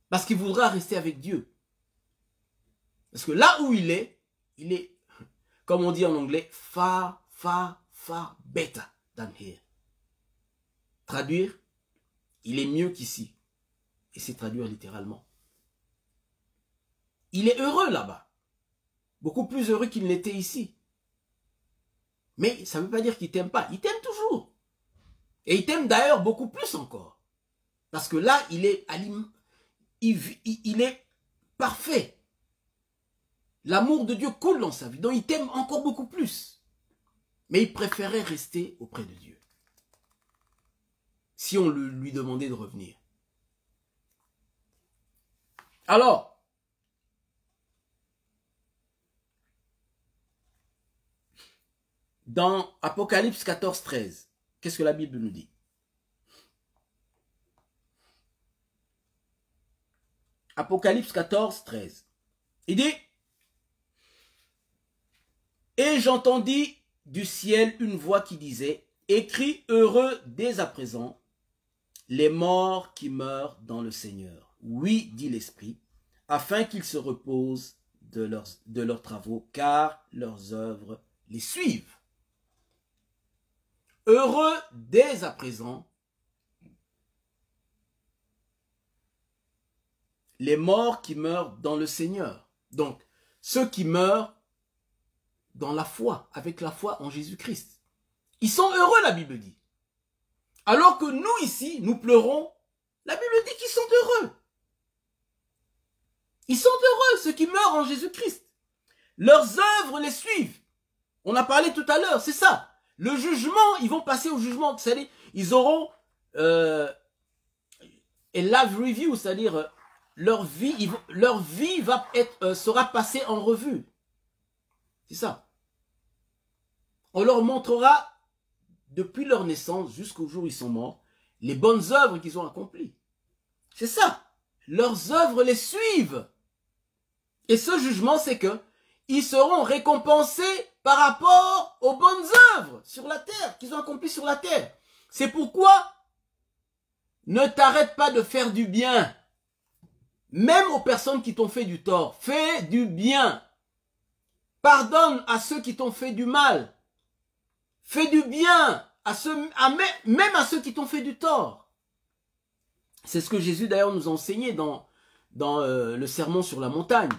Parce qu'il voudra rester avec Dieu. Parce que là où il est, comme on dit en anglais, far better than here. Traduire, il est mieux qu'ici. Et c'est traduire littéralement. Il est heureux là-bas. Beaucoup plus heureux qu'il n'était ici. Mais ça ne veut pas dire qu'il ne t'aime pas. Il t'aime toujours. Et il t'aime d'ailleurs beaucoup plus encore. Parce que là, il est parfait. L'amour de Dieu coule dans sa vie. Donc il t'aime encore beaucoup plus. Mais il préférait rester auprès de Dieu. Si on lui demandait de revenir. Alors, dans Apocalypse 14, 13, qu'est-ce que la Bible nous dit? Apocalypse 14, 13. Il dit, et j'entendis du ciel une voix qui disait, écris heureux dès à présent les morts qui meurent dans le Seigneur. Oui, dit l'Esprit, afin qu'ils se reposent de leurs travaux, car leurs œuvres les suivent. Heureux dès à présent les morts qui meurent dans le Seigneur. Donc, ceux qui meurent dans la foi, avec la foi en Jésus-Christ. Ils sont heureux, la Bible dit. Alors que nous ici, nous pleurons, la Bible dit qu'ils sont heureux. Ils sont heureux, ceux qui meurent en Jésus-Christ. Leurs œuvres les suivent. On a parlé tout à l'heure, c'est ça. Le jugement, ils vont passer au jugement. C'est-à-dire, ils auront a live review, c'est-à-dire leur vie sera passée en revue. C'est ça. On leur montrera, depuis leur naissance jusqu'au jour où ils sont morts, les bonnes œuvres qu'ils ont accomplies. C'est ça. Leurs œuvres les suivent. Et ce jugement, c'est que ils seront récompensés par rapport aux bonnes œuvres sur la terre, qu'ils ont accomplies sur la terre. C'est pourquoi ne t'arrête pas de faire du bien. Même aux personnes qui t'ont fait du tort. Fais du bien. Pardonne à ceux qui t'ont fait du mal. Fais du bien même à ceux qui t'ont fait du tort. C'est ce que Jésus d'ailleurs nous a enseigné dans le sermon sur la montagne.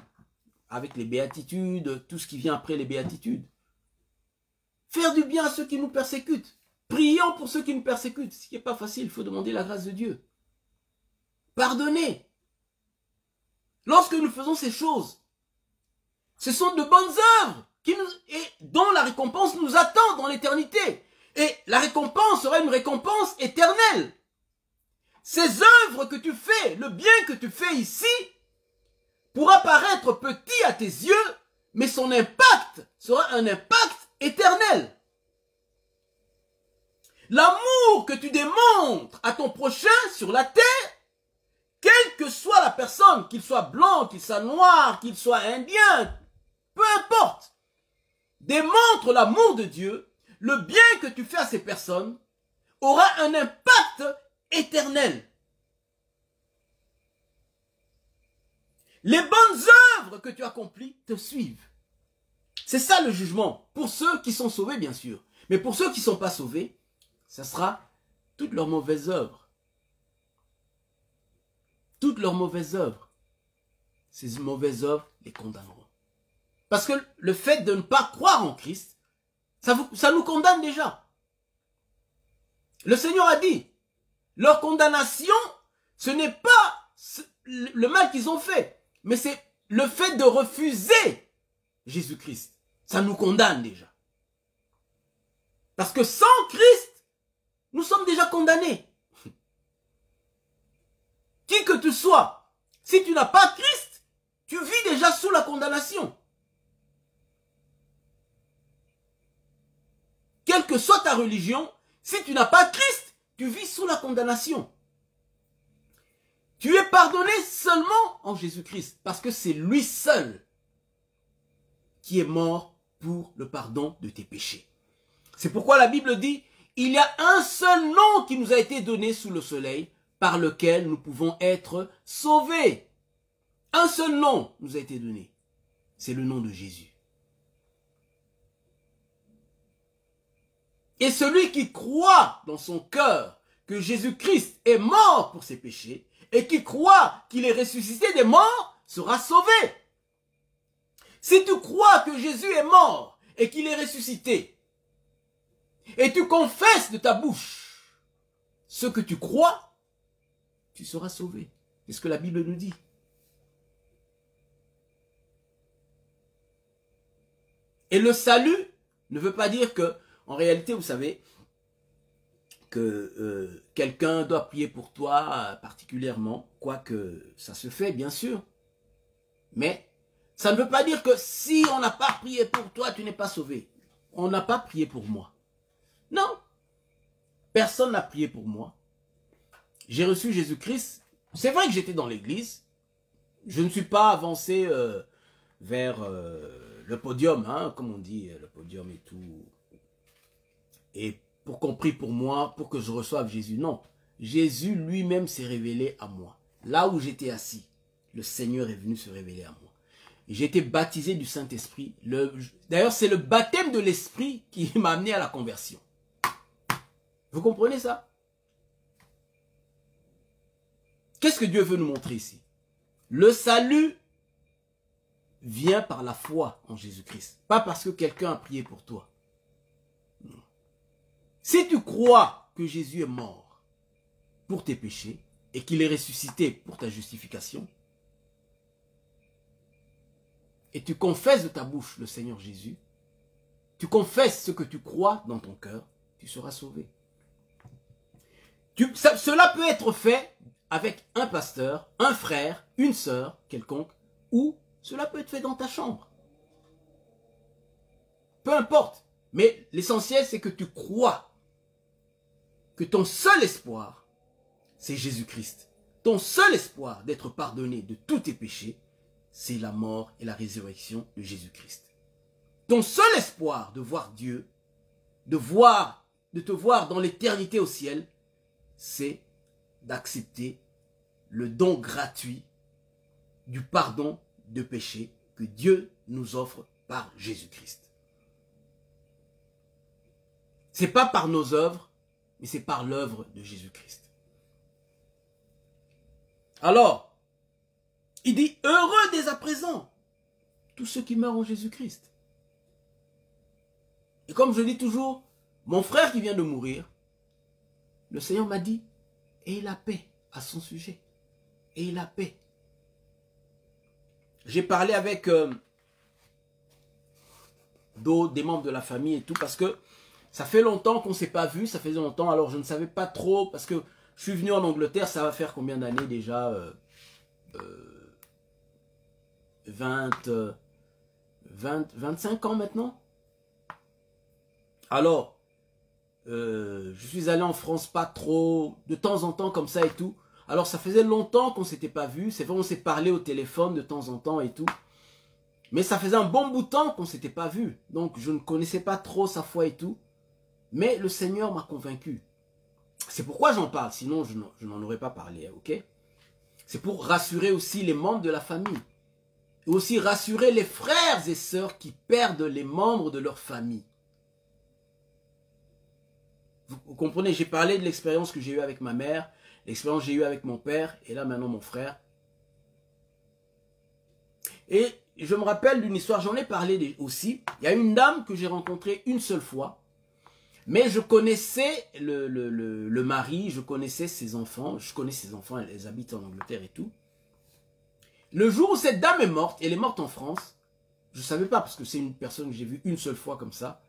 Avec les béatitudes, tout ce qui vient après les béatitudes. Faire du bien à ceux qui nous persécutent. Prions pour ceux qui nous persécutent. Ce qui n'est pas facile, il faut demander la grâce de Dieu. Pardonner. Lorsque nous faisons ces choses, ce sont de bonnes œuvres dont la récompense nous attend dans l'éternité. Et la récompense sera une récompense éternelle. Ces œuvres que tu fais, le bien que tu fais ici, pourra paraître petit à tes yeux, mais son impact sera un impact éternel. L'amour que tu démontres à ton prochain sur la terre, quelle que soit la personne, qu'il soit blanc, qu'il soit noir, qu'il soit indien, peu importe, démontre l'amour de Dieu, le bien que tu fais à ces personnes aura un impact éternel. Les bonnes œuvres que tu accomplis te suivent. C'est ça le jugement. Pour ceux qui sont sauvés, bien sûr. Mais pour ceux qui ne sont pas sauvés, ça sera toutes leurs mauvaises œuvres. Toutes leurs mauvaises œuvres. Ces mauvaises œuvres les condamneront. Parce que le fait de ne pas croire en Christ, ça nous condamne déjà. Le Seigneur a dit, leur condamnation, ce n'est pas le mal qu'ils ont fait. Mais c'est le fait de refuser Jésus-Christ. Ça nous condamne déjà. Parce que sans Christ, nous sommes déjà condamnés. Qui que tu sois, si tu n'as pas Christ, tu vis déjà sous la condamnation. Quelle que soit ta religion, si tu n'as pas Christ, tu vis sous la condamnation. Tu es pardonné seulement en Jésus-Christ, parce que c'est lui seul qui est mort pour le pardon de tes péchés. C'est pourquoi la Bible dit, il y a un seul nom qui nous a été donné sous le soleil, par lequel nous pouvons être sauvés. Un seul nom nous a été donné, c'est le nom de Jésus. Et celui qui croit dans son cœur que Jésus-Christ est mort pour ses péchés, et qui croit qu'il est ressuscité des morts, sera sauvé. Si tu crois que Jésus est mort et qu'il est ressuscité, et tu confesses de ta bouche ce que tu crois, tu seras sauvé. C'est ce que la Bible nous dit. Et le salut ne veut pas dire que, en réalité, vous savez, que quelqu'un doit prier pour toi particulièrement, quoique ça se fait bien sûr, mais ça ne veut pas dire que si on n'a pas prié pour toi, tu n'es pas sauvé. On n'a pas prié pour moi. Non, personne n'a prié pour moi. J'ai reçu Jésus-Christ. C'est vrai que j'étais dans l'église, je ne suis pas avancé vers le podium, hein, comme on dit, le podium et tout, et pour qu'on prie pour moi, pour que je reçoive Jésus. Non, Jésus lui-même s'est révélé à moi. Là où j'étais assis, le Seigneur est venu se révéler à moi. J'ai été baptisé du Saint-Esprit. D'ailleurs, c'est le baptême de l'Esprit qui m'a amené à la conversion. Vous comprenez ça? Qu'est-ce que Dieu veut nous montrer ici? Le salut vient par la foi en Jésus-Christ. Pas parce que quelqu'un a prié pour toi. Non. Si tu crois que Jésus est mort pour tes péchés et qu'il est ressuscité pour ta justification, et tu confesses de ta bouche le Seigneur Jésus, tu confesses ce que tu crois dans ton cœur, tu seras sauvé. Cela peut être fait avec un pasteur, un frère, une sœur quelconque, ou cela peut être fait dans ta chambre. Peu importe. Mais l'essentiel, c'est que tu crois que ton seul espoir, c'est Jésus-Christ. Ton seul espoir d'être pardonné de tous tes péchés, c'est la mort et la résurrection de Jésus-Christ. Ton seul espoir de voir Dieu, de te voir dans l'éternité au ciel, c'est d'accepter le don gratuit du pardon de péché que Dieu nous offre par Jésus-Christ. Ce n'est pas par nos œuvres, mais c'est par l'œuvre de Jésus-Christ. Alors, il dit, heureux dès à présent, tous ceux qui meurent en Jésus-Christ. Et comme je dis toujours, mon frère qui vient de mourir, le Seigneur m'a dit, aie la paix à son sujet. Aie la paix. J'ai parlé avec des membres de la famille et tout, parce que ça fait longtemps qu'on ne s'est pas vu, ça faisait longtemps, alors je ne savais pas trop, parce que je suis venu en Angleterre, ça va faire combien d'années déjà 25 ans maintenant. Alors, je suis allé en France pas trop, de temps en temps comme ça et tout. Alors ça faisait longtemps qu'on ne s'était pas vu, c'est vrai on s'est parlé au téléphone de temps en temps et tout. Mais ça faisait un bon bout de temps qu'on ne s'était pas vu, donc je ne connaissais pas trop sa foi et tout. Mais le Seigneur m'a convaincu. C'est pourquoi j'en parle, sinon je n'en aurais pas parlé, ok? C'est pour rassurer aussi les membres de la famille. Et aussi rassurer les frères et sœurs qui perdent les membres de leur famille. Vous comprenez, j'ai parlé de l'expérience que j'ai eue avec ma mère, l'expérience que j'ai eue avec mon père, et là maintenant mon frère. Et je me rappelle d'une histoire, j'en ai parlé aussi. Il y a une dame que j'ai rencontrée une seule fois. Mais je connaissais le mari, je connaissais ses enfants, je connais ses enfants, elle habite en Angleterre et tout. Le jour où cette dame est morte, elle est morte en France, je ne savais pas parce que c'est une personne que j'ai vue une seule fois comme ça,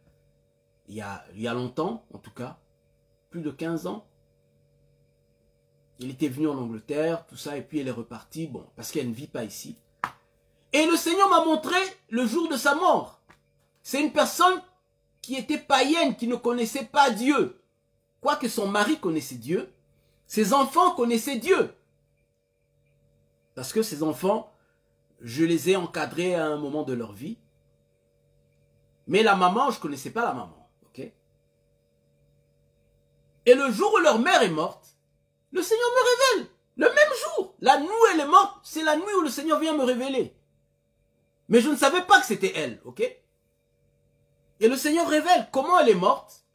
il y a longtemps en tout cas, plus de 15 ans. Elle était venue en Angleterre, tout ça, et puis elle est repartie, bon, parce qu'elle ne vit pas ici. Et le Seigneur m'a montré le jour de sa mort. C'est une personne qui était païenne, qui ne connaissait pas Dieu. Quoique son mari connaissait Dieu, ses enfants connaissaient Dieu. Parce que ces enfants, je les ai encadrés à un moment de leur vie. Mais la maman, je ne connaissais pas la maman. Okay? Et le jour où leur mère est morte, le Seigneur me révèle. Le même jour, la nuit où elle est morte, c'est la nuit où le Seigneur vient me révéler. Mais je ne savais pas que c'était elle. Ok? Et le Seigneur révèle comment elle est morte.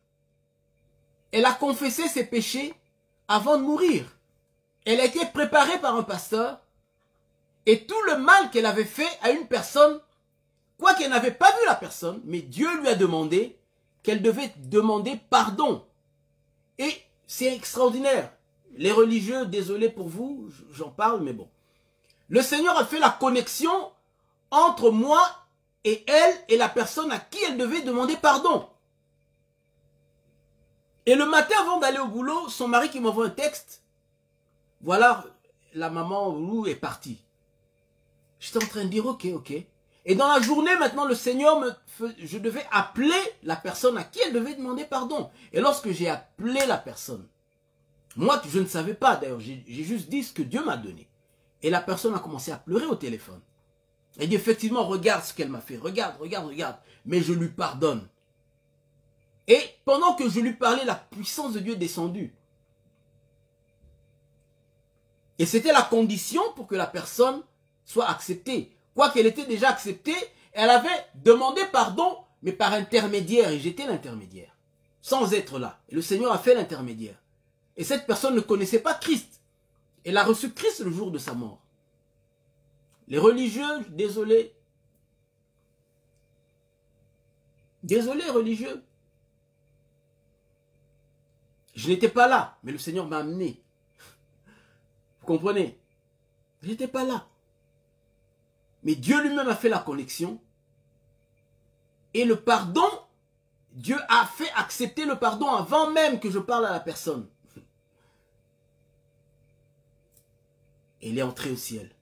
Elle a confessé ses péchés avant de mourir. Elle a été préparée par un pasteur. Et tout le mal qu'elle avait fait à une personne, quoi qu'elle n'avait pas vu la personne, mais Dieu lui a demandé qu'elle devait demander pardon. Et c'est extraordinaire. Les religieux, désolé pour vous, j'en parle, mais bon. Le Seigneur a fait la connexion entre moi et elle et la personne à qui elle devait demander pardon. Et le matin avant d'aller au boulot, son mari qui m'envoie un texte, voilà, la maman est partie. J'étais en train de dire ok. Et dans la journée maintenant, le Seigneur je devais appeler la personne à qui elle devait demander pardon. Et lorsque j'ai appelé la personne, moi je ne savais pas d'ailleurs, j'ai juste dit ce que Dieu m'a donné. Et la personne a commencé à pleurer au téléphone. Elle dit effectivement, regarde ce qu'elle m'a fait, regarde. Mais je lui pardonne. Et pendant que je lui parlais, la puissance de Dieu est descendue. Et c'était la condition pour que la personne soit acceptée. Quoiqu'elle était déjà acceptée, elle avait demandé pardon, mais par intermédiaire. Et j'étais l'intermédiaire. Sans être là. Et le Seigneur a fait l'intermédiaire. Et cette personne ne connaissait pas Christ. Elle a reçu Christ le jour de sa mort. Les religieux, désolé. Désolé, religieux. Je n'étais pas là, mais le Seigneur m'a amené. Vous comprenez? Je n'étais pas là. Mais Dieu lui-même a fait la connexion. Et le pardon, Dieu a fait accepter le pardon avant même que je parle à la personne. et il est entré au ciel.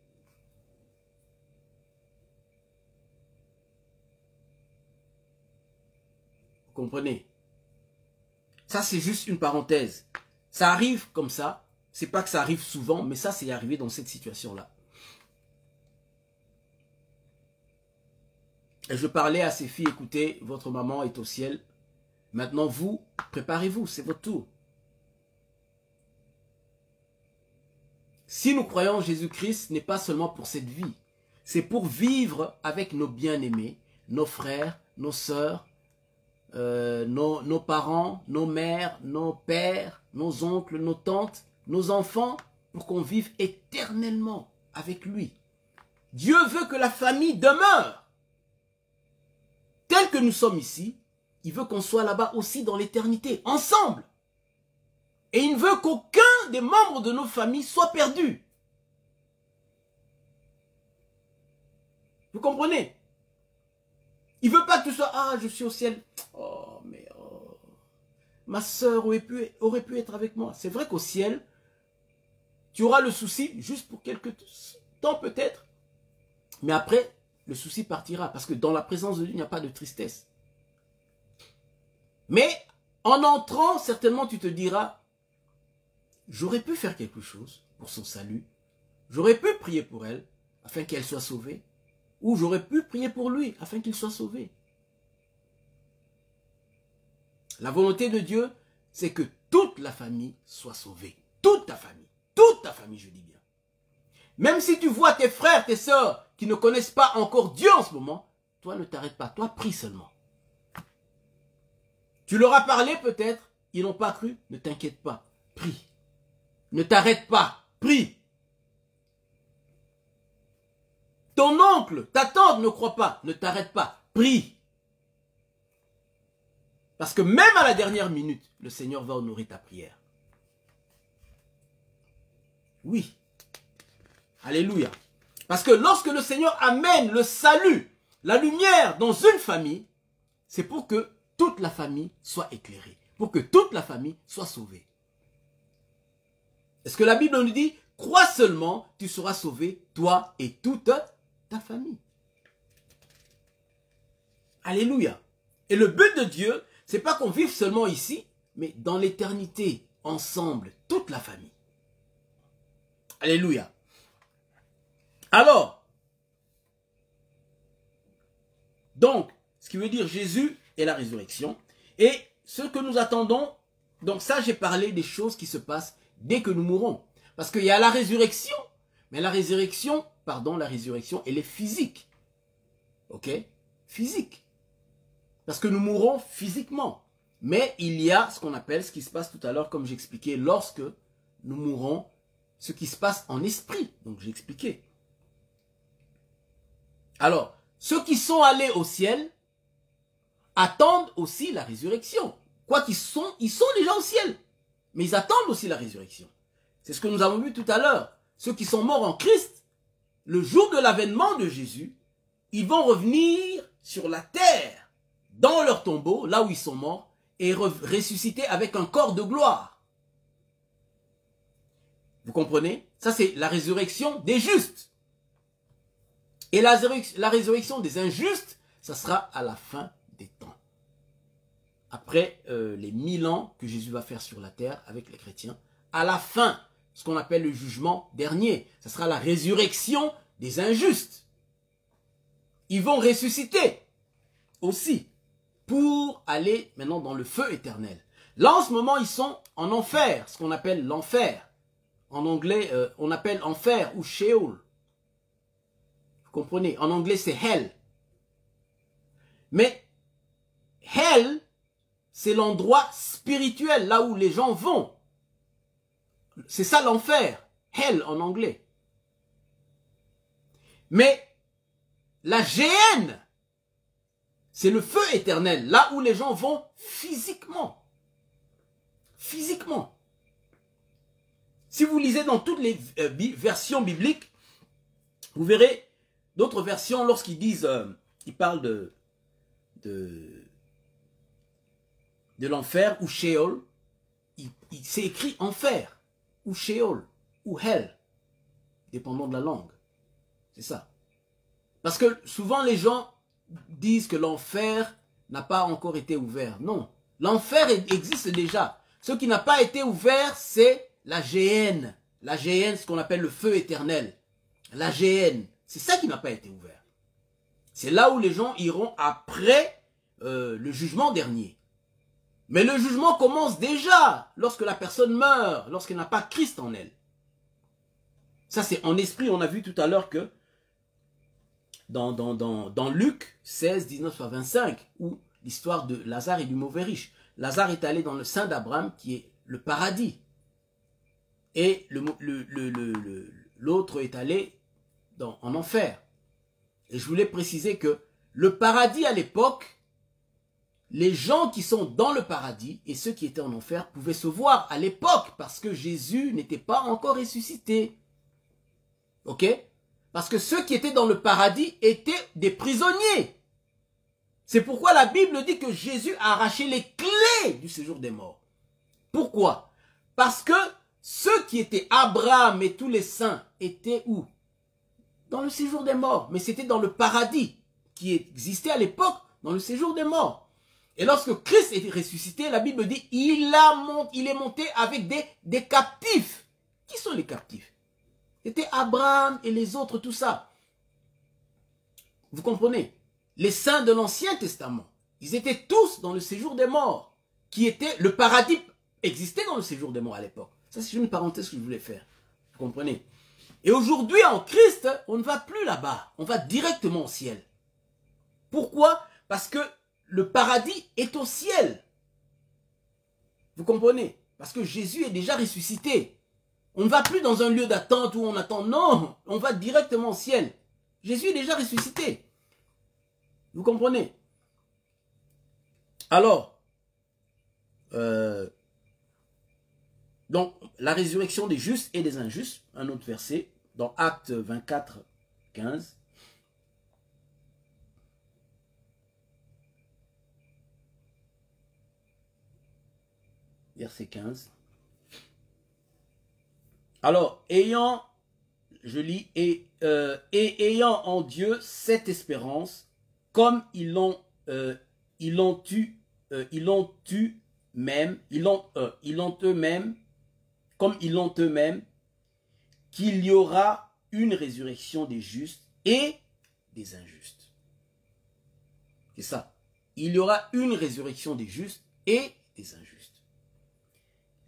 Vous comprenez? Ça, c'est juste une parenthèse. Ça arrive comme ça. C'est pas que ça arrive souvent, mais ça, c'est arrivé dans cette situation-là. Et je parlais à ces filles, écoutez, votre maman est au ciel. Maintenant, vous, préparez-vous, c'est votre tour. Si nous croyons en Jésus-Christ, ce n'est pas seulement pour cette vie. C'est pour vivre avec nos bien-aimés, nos frères, nos sœurs, nos parents, nos mères, nos pères, nos oncles, nos tantes, nos enfants, pour qu'on vive éternellement avec lui. Dieu veut que la famille demeure. Tel que nous sommes ici, il veut qu'on soit là-bas aussi dans l'éternité, ensemble. Et il ne veut qu'aucun des membres de nos familles soit perdu. Vous comprenez? Il ne veut pas que tu sois, ah, je suis au ciel. Oh, mais oh, ma soeur aurait pu être avec moi. C'est vrai qu'au ciel, tu auras le souci juste pour quelques temps peut-être. Mais après, le souci partira. Parce que dans la présence de Dieu, il n'y a pas de tristesse. Mais en entrant, certainement, tu te diras, j'aurais pu faire quelque chose pour son salut. J'aurais pu prier pour elle, afin qu'elle soit sauvée. Ou j'aurais pu prier pour lui, afin qu'il soit sauvé. La volonté de Dieu, c'est que toute la famille soit sauvée. Toute ta famille, je dis bien. Même si tu vois tes frères, tes sœurs, qui ne connaissent pas encore Dieu en ce moment, toi ne t'arrête pas, toi prie seulement. Tu leur as parlé peut-être, ils n'ont pas cru, ne t'inquiète pas, prie. Ne t'arrête pas, prie. Ton oncle, ta tante ne croit pas, ne t'arrête pas, prie. Parce que même à la dernière minute, le Seigneur va honorer ta prière. Oui. Alléluia. Parce que lorsque le Seigneur amène le salut, la lumière dans une famille, c'est pour que toute la famille soit éclairée, pour que toute la famille soit sauvée. Est-ce que la Bible nous dit, crois seulement, tu seras sauvé, toi et toute ta famille. Alléluia. Et le but de Dieu, c'est pas qu'on vive seulement ici, mais dans l'éternité, ensemble, toute la famille. Alléluia. Alors, donc, ce qui veut dire Jésus et la résurrection. Et ce que nous attendons, donc ça j'ai parlé des choses qui se passent dès que nous mourrons. Parce qu'il y a la résurrection, mais la résurrection, elle est physique. Ok? Physique. Parce que nous mourrons physiquement. Mais il y a ce qu'on appelle, ce qui se passe tout à l'heure, comme j'expliquais, lorsque nous mourrons, ce qui se passe en esprit. Donc j'ai expliqué. Alors, ceux qui sont allés au ciel attendent aussi la résurrection. Quoi qu'ils sont, ils sont déjà au ciel. Mais ils attendent aussi la résurrection. C'est ce que nous avons vu tout à l'heure. Ceux qui sont morts en Christ, le jour de l'avènement de Jésus, ils vont revenir sur la terre, dans leur tombeau, là où ils sont morts, et ressusciter avec un corps de gloire. Vous comprenez? Ça, c'est la résurrection des justes. Et la résurrection des injustes, ça sera à la fin des temps. Après les 1000 ans que Jésus va faire sur la terre avec les chrétiens, à la fin, ce qu'on appelle le jugement dernier, ça sera la résurrection des injustes. Ils vont ressusciter aussi pour aller maintenant dans le feu éternel. Là, en ce moment, ils sont en enfer, ce qu'on appelle l'enfer. En anglais, on appelle enfer ou Sheol. Vous comprenez? En anglais, c'est hell. Mais hell, c'est l'endroit spirituel, là où les gens vont. C'est ça l'enfer. Hell en anglais. Mais la géhenne, c'est le feu éternel, là où les gens vont physiquement. Physiquement. Si vous lisez dans toutes les versions bibliques, vous verrez d'autres versions lorsqu'ils disent, ils parlent de l'enfer ou Sheol, c'est écrit enfer ou Sheol ou Hell. dépendant de la langue. C'est ça. Parce que souvent les gens disent que l'enfer n'a pas encore été ouvert. Non, l'enfer existe déjà. Ce qui n'a pas été ouvert, c'est la géhenne. La géhenne, ce qu'on appelle le feu éternel. La géhenne, c'est ça qui n'a pas été ouvert. C'est là où les gens iront après le jugement dernier. Mais le jugement commence déjà lorsque la personne meurt, lorsqu'elle n'a pas Christ en elle. Ça, c'est en esprit. On a vu tout à l'heure que dans Luc 16, 19 à 25, où l'histoire de Lazare et du mauvais riche. Lazare est allé dans le sein d'Abraham, qui est le paradis. Et l'autre est allé en enfer. Et je voulais préciser que le paradis à l'époque, les gens qui sont dans le paradis et ceux qui étaient en enfer pouvaient se voir à l'époque parce que Jésus n'était pas encore ressuscité. Ok? Parce que ceux qui étaient dans le paradis étaient des prisonniers. C'est pourquoi la Bible dit que Jésus a arraché les clés du séjour des morts. Pourquoi? Parce que ceux qui étaient Abraham et tous les saints étaient où? Dans le séjour des morts. Mais c'était dans le paradis qui existait à l'époque, dans le séjour des morts. Et lorsque Christ est ressuscité, la Bible dit il est monté avec des captifs. Qui sont les captifs? C'était Abraham et les autres, tout ça. Vous comprenez? Les saints de l'Ancien Testament, ils étaient tous dans le séjour des morts. Le paradis existait dans le séjour des morts à l'époque. Ça, c'est une parenthèse que je voulais faire. Vous comprenez? Et aujourd'hui, en Christ, on ne va plus là-bas. On va directement au ciel. Pourquoi? Parce que le paradis est au ciel. Vous comprenez? Parce que Jésus est déjà ressuscité. On ne va plus dans un lieu d'attente où on attend. Non, on va directement au ciel. Jésus est déjà ressuscité. Vous comprenez? Alors, donc, la résurrection des justes et des injustes, un autre verset, dans Actes 24, 15. Verset 15. Alors, je lis, et ayant en Dieu cette espérance, comme ils l'ont eux-mêmes, qu'il y aura une résurrection des justes et des injustes. C'est ça. Il y aura une résurrection des justes et des injustes.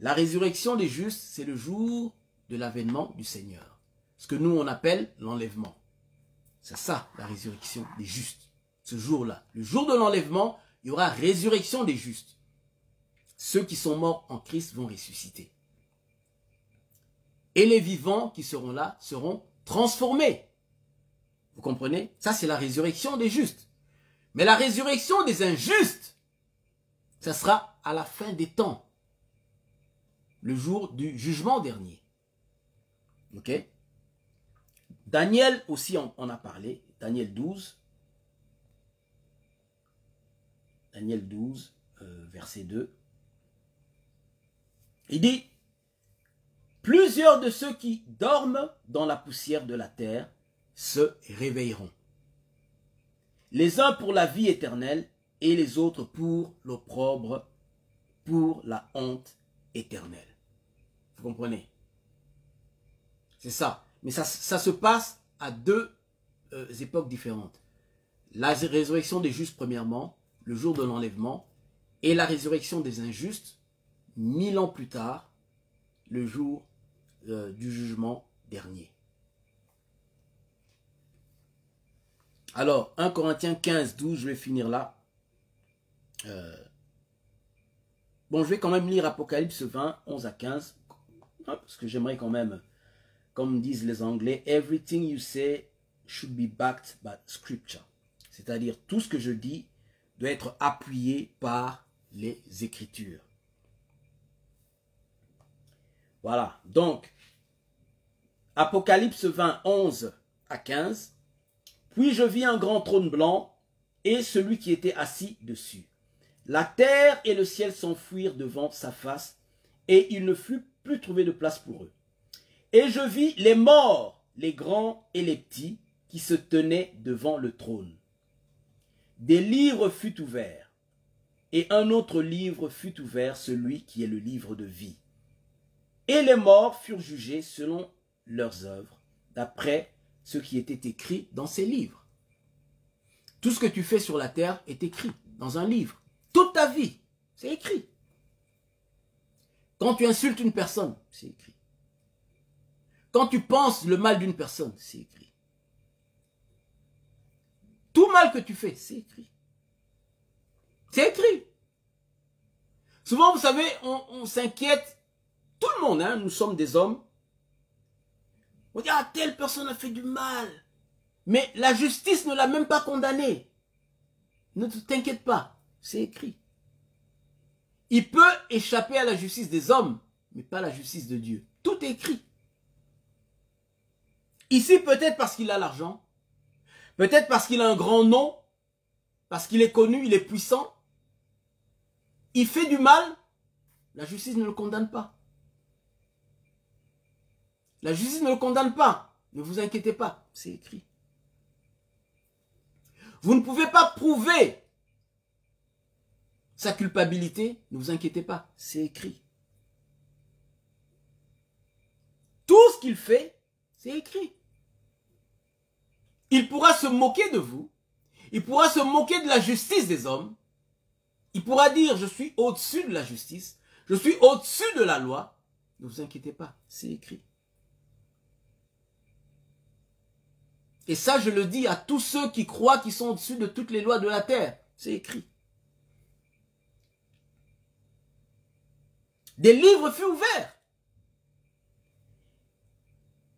La résurrection des justes, c'est le jour de l'avènement du Seigneur. Ce que nous, on appelle l'enlèvement. C'est ça, la résurrection des justes. Ce jour-là. Le jour de l'enlèvement, il y aura résurrection des justes. Ceux qui sont morts en Christ vont ressusciter. Et les vivants qui seront là seront transformés. Vous comprenez? Ça, c'est la résurrection des justes. Mais la résurrection des injustes, ça sera à la fin des temps. Le jour du jugement dernier. Ok? Daniel aussi en a parlé. Daniel 12. Daniel 12, verset 2. Il dit, plusieurs de ceux qui dorment dans la poussière de la terre se réveilleront. Les uns pour la vie éternelle et les autres pour l'opprobre, pour la honte éternelle. Vous comprenez? C'est ça. Mais ça se passe à deux époques différentes. La résurrection des justes, premièrement, le jour de l'enlèvement, et la résurrection des injustes, 1000 ans plus tard, le jour du jugement dernier. Alors, 1 Corinthiens 15, 12, je vais finir là. Bon, je vais quand même lire Apocalypse 20, 11 à 15, parce que j'aimerais quand même, comme disent les Anglais, « Everything you say should be backed by scripture ». C'est-à-dire, tout ce que je dis doit être appuyé par les Écritures. Voilà, donc, Apocalypse 20, 11 à 15. Puis je vis un grand trône blanc et celui qui était assis dessus. La terre et le ciel s'enfuirent devant sa face et il ne fut plus trouvé de place pour eux. Et je vis les morts les grands et les petits qui se tenaient devant le trône. Des livres furent ouverts, et un autre livre fut ouvert, celui qui est le livre de vie. Et les morts furent jugés selon leurs œuvres, d'après ce qui était écrit dans ces livres. Tout ce que tu fais sur la terre est écrit dans un livre. Toute ta vie, c'est écrit. Quand tu insultes une personne, c'est écrit. Quand tu penses le mal d'une personne, c'est écrit. Tout mal que tu fais, c'est écrit. C'est écrit. Souvent, vous savez, on s'inquiète. Tout le monde, hein, nous sommes des hommes. On dit, ah, telle personne a fait du mal. Mais la justice ne l'a même pas condamné. Ne t'inquiète pas, c'est écrit. Il peut échapper à la justice des hommes, mais pas à la justice de Dieu. Tout est écrit. Ici, peut-être parce qu'il a l'argent, peut-être parce qu'il a un grand nom, parce qu'il est connu, il est puissant. Il fait du mal, la justice ne le condamne pas. La justice ne le condamne pas. Ne vous inquiétez pas, c'est écrit. Vous ne pouvez pas prouver sa culpabilité, ne vous inquiétez pas, c'est écrit. Tout ce qu'il fait, c'est écrit. Il pourra se moquer de vous, il pourra se moquer de la justice des hommes, il pourra dire, je suis au-dessus de la justice, je suis au-dessus de la loi, ne vous inquiétez pas, c'est écrit. Et ça, je le dis à tous ceux qui croient qu'ils sont au-dessus de toutes les lois de la terre. C'est écrit. Des livres furent ouverts.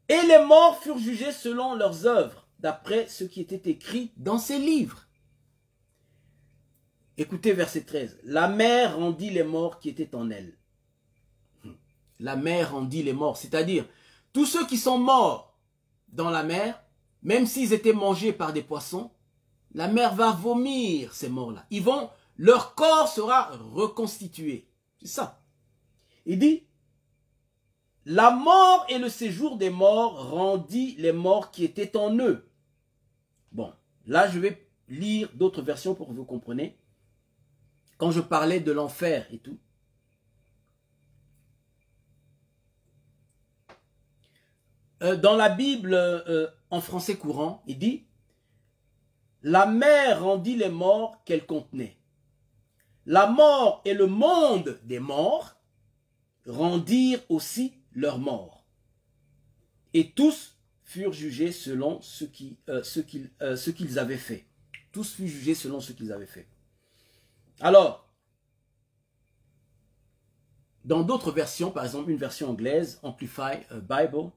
Et les morts furent jugés selon leurs œuvres, d'après ce qui était écrit dans ces livres. Écoutez verset 13. La mer rendit les morts qui étaient en elle. La mer rendit les morts, c'est-à-dire tous ceux qui sont morts dans la mer, même s'ils étaient mangés par des poissons, la mer va vomir ces morts-là. Leur corps sera reconstitué. C'est ça. Il dit, la mort et le séjour des morts rendit les morts qui étaient en eux. Bon, là je vais lire d'autres versions pour que vous compreniez. Quand je parlais de l'enfer et tout. Dans la Bible, en français courant, il dit, la mer rendit les morts qu'elle contenait. La mort et le monde des morts rendirent aussi leurs morts. Et tous furent jugés selon ce qu'ils avaient fait. Tous furent jugés selon ce qu'ils avaient fait. Alors, dans d'autres versions, par exemple une version anglaise, Amplify Bible,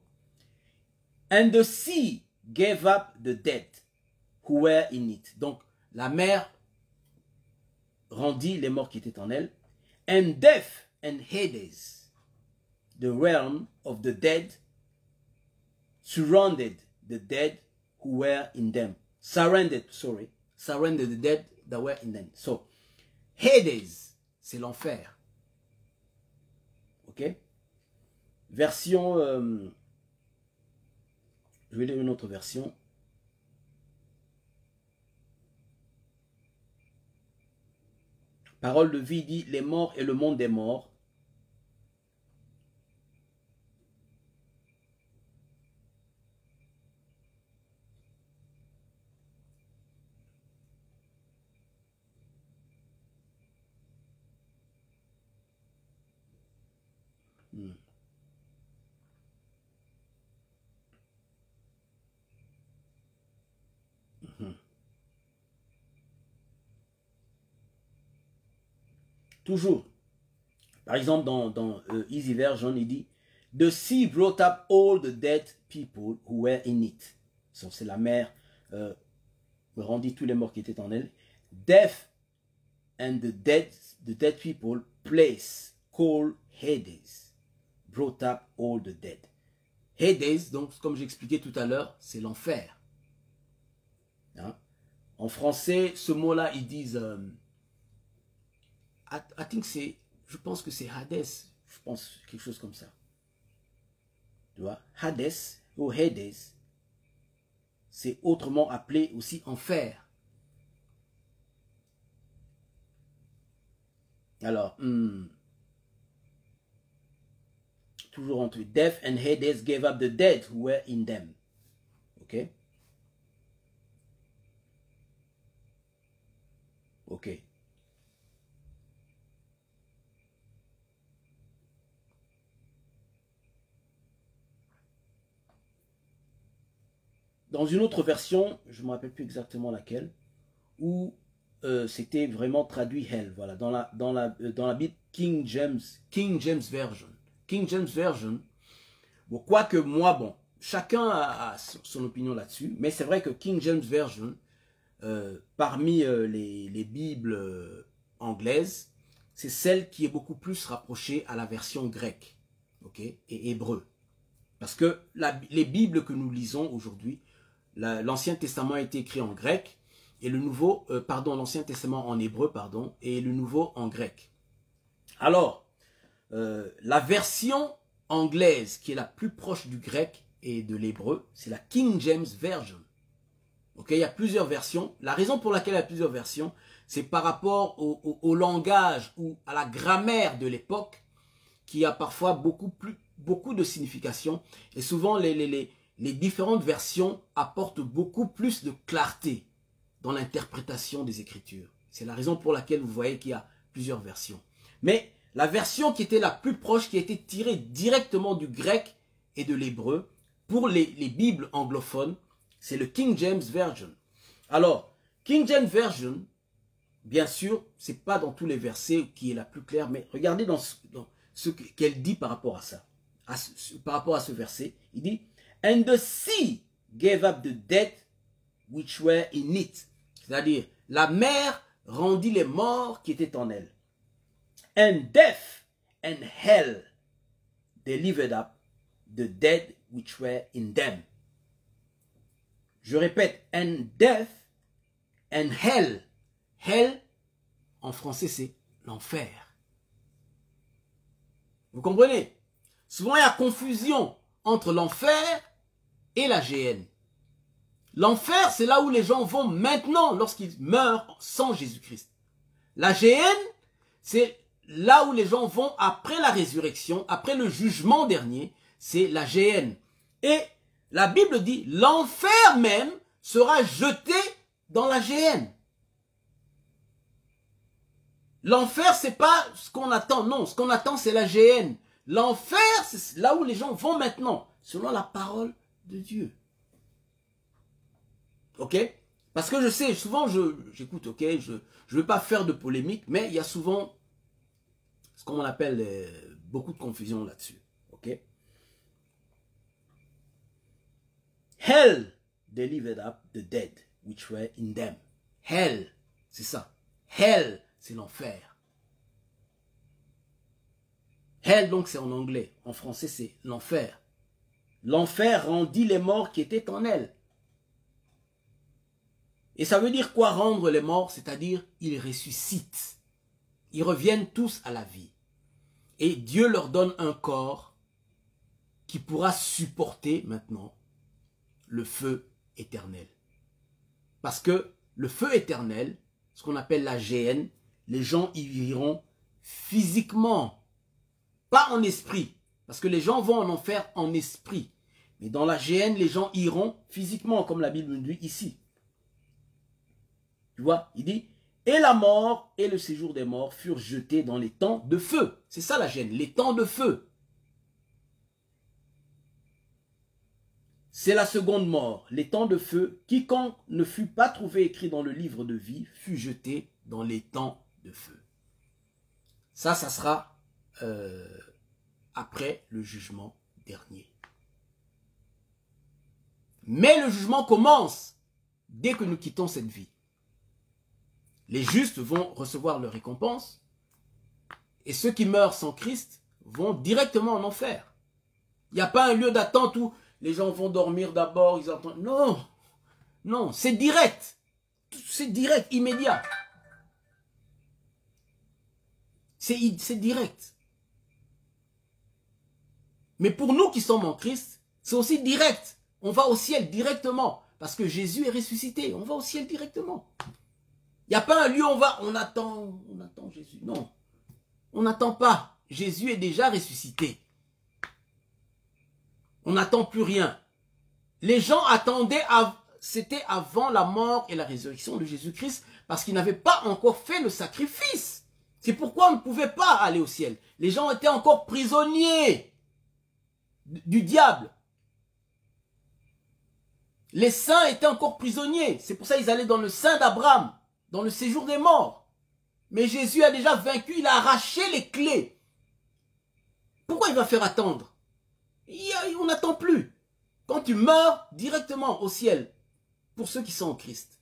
and the sea gave up the dead who were in it. Donc, la mer rendit les morts qui étaient en elle. And death and Hades, the realm of the dead, surrounded the dead who were in them. Surrounded the dead that were in them. So, Hades, c'est l'enfer. Ok? Version... je vais lire une autre version. Parole de vie dit, les morts et le monde des morts. Toujours. Par exemple, dans Easy Version, il dit, the sea brought up all the dead people who were in it. C'est la mer rendit tous les morts qui étaient en elle. Death and the dead people, place called Hades, brought up all the dead. Hades, donc comme j'expliquais tout à l'heure, c'est l'enfer. Hein? En français, ce mot-là, ils disent, je pense que c'est Hades, je pense quelque chose comme ça. Tu vois, Hades, ou Hades, c'est autrement appelé aussi enfer. Alors, toujours entre Death and Hades gave up the dead who were in them. Ok? Ok. Dans une autre version, je ne me rappelle plus exactement laquelle, où c'était vraiment traduit hell. Voilà, dans la Bible King James Version. King James Version, bon, quoique moi, bon, chacun a son opinion là-dessus, mais c'est vrai que King James Version, parmi les Bibles anglaises, c'est celle qui est beaucoup plus rapprochée à la version grecque, ok, et hébreu. Parce que les Bibles que nous lisons aujourd'hui, l'Ancien Testament a été écrit en grec, et le Nouveau, l'Ancien Testament en hébreu, pardon, et le Nouveau en grec. Alors, la version anglaise qui est la plus proche du grec et de l'hébreu, c'est la King James Version. Ok, il y a plusieurs versions. La raison pour laquelle il y a plusieurs versions, c'est par rapport au langage ou à la grammaire de l'époque, qui a parfois beaucoup de signification. Et souvent, les différentes versions apportent beaucoup plus de clarté dans l'interprétation des Écritures. C'est la raison pour laquelle vous voyez qu'il y a plusieurs versions. Mais la version qui était la plus proche, qui a été tirée directement du grec et de l'hébreu, pour les Bibles anglophones, c'est le King James Version. Alors, King James Version, bien sûr, c'est pas dans tous les versets qui est la plus claire, mais regardez dans ce qu'elle dit par rapport à ça. Par rapport à ce verset, il dit « And the sea gave up the dead which were in it. » C'est-à-dire, la mer rendit les morts qui étaient en elle. « And death and hell delivered up the dead which were in them. » Je répète, « And death and hell. » Hell, en français, c'est l'enfer. Vous comprenez? Souvent, il y a confusion entre l'enfer et la géhenne. L'enfer, c'est là où les gens vont maintenant lorsqu'ils meurent sans Jésus-Christ. La géhenne, c'est là où les gens vont après la résurrection, après le jugement dernier, c'est la géhenne. Et la Bible dit, l'enfer même sera jeté dans la géhenne. L'enfer, c'est pas ce qu'on attend, non, ce qu'on attend, c'est la géhenne. L'enfer, c'est là où les gens vont maintenant, selon la parole de Dieu. Ok? Parce que je sais, souvent j'écoute, ok, je ne veux pas faire de polémique, mais il y a souvent ce qu'on appelle beaucoup de confusion là-dessus. Ok? Hell delivered up the dead which were in them. Hell, c'est ça. Hell, c'est l'enfer. Hell, donc, c'est en anglais. En français, c'est l'enfer. L'enfer rendit les morts qui étaient en elle. Et ça veut dire quoi, rendre les morts? C'est-à-dire, ils ressuscitent. Ils reviennent tous à la vie. Et Dieu leur donne un corps qui pourra supporter maintenant le feu éternel. Parce que le feu éternel, ce qu'on appelle la géhenne, les gens y vivront physiquement, pas en esprit. Parce que les gens vont en enfer en esprit. Mais dans la géhenne, les gens iront physiquement, comme la Bible nous dit ici. Tu vois, il dit, et la mort et le séjour des morts furent jetés dans les temps de feu. C'est ça la géhenne, les temps de feu. C'est la seconde mort, les temps de feu. Quiconque ne fut pas trouvé écrit dans le livre de vie fut jeté dans les temps de feu. Ça sera après le jugement dernier. Mais le jugement commence dès que nous quittons cette vie. Les justes vont recevoir leur récompense et ceux qui meurent sans Christ vont directement en enfer. Il n'y a pas un lieu d'attente où les gens vont dormir d'abord, ils entendent. Non, non, c'est direct. C'est direct, immédiat. C'est direct. Mais pour nous qui sommes en Christ, C'est aussi direct. On va au ciel directement. Parce que Jésus est ressuscité. On va au ciel directement. Il n'y a pas un lieu où on attend Jésus. Non. On n'attend pas. Jésus est déjà ressuscité. On n'attend plus rien. Les gens attendaient, c'était avant la mort et la résurrection de Jésus-Christ, parce qu'ils n'avaient pas encore fait le sacrifice. C'est pourquoi on ne pouvait pas aller au ciel. Les gens étaient encore prisonniers du diable. Les saints étaient encore prisonniers. C'est pour ça qu'ils allaient dans le sein d'Abraham, dans le séjour des morts. Mais Jésus a déjà vaincu, il a arraché les clés. Pourquoi il va faire attendre? On n'attend plus. Quand tu meurs, directement au ciel, pour ceux qui sont en Christ.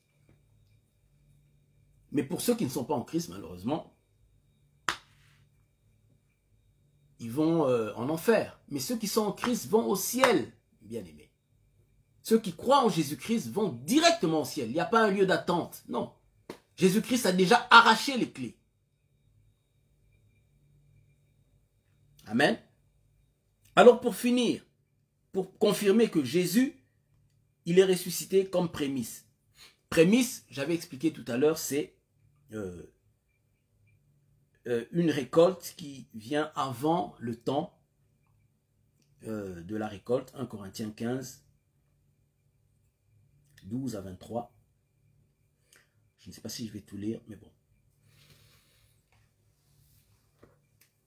Mais pour ceux qui ne sont pas en Christ, malheureusement, ils vont en enfer. Mais ceux qui sont en Christ vont au ciel, bien aimés. Ceux qui croient en Jésus-Christ vont directement au ciel. Il n'y a pas un lieu d'attente, non. Jésus-Christ a déjà arraché les clés. Amen. Alors pour finir, pour confirmer que Jésus, il est ressuscité comme prémisse. Prémisse, j'avais expliqué tout à l'heure, c'est une récolte qui vient avant le temps de la récolte. 1 Corinthiens 15, 12 à 23. Je ne sais pas si je vais tout lire, mais bon.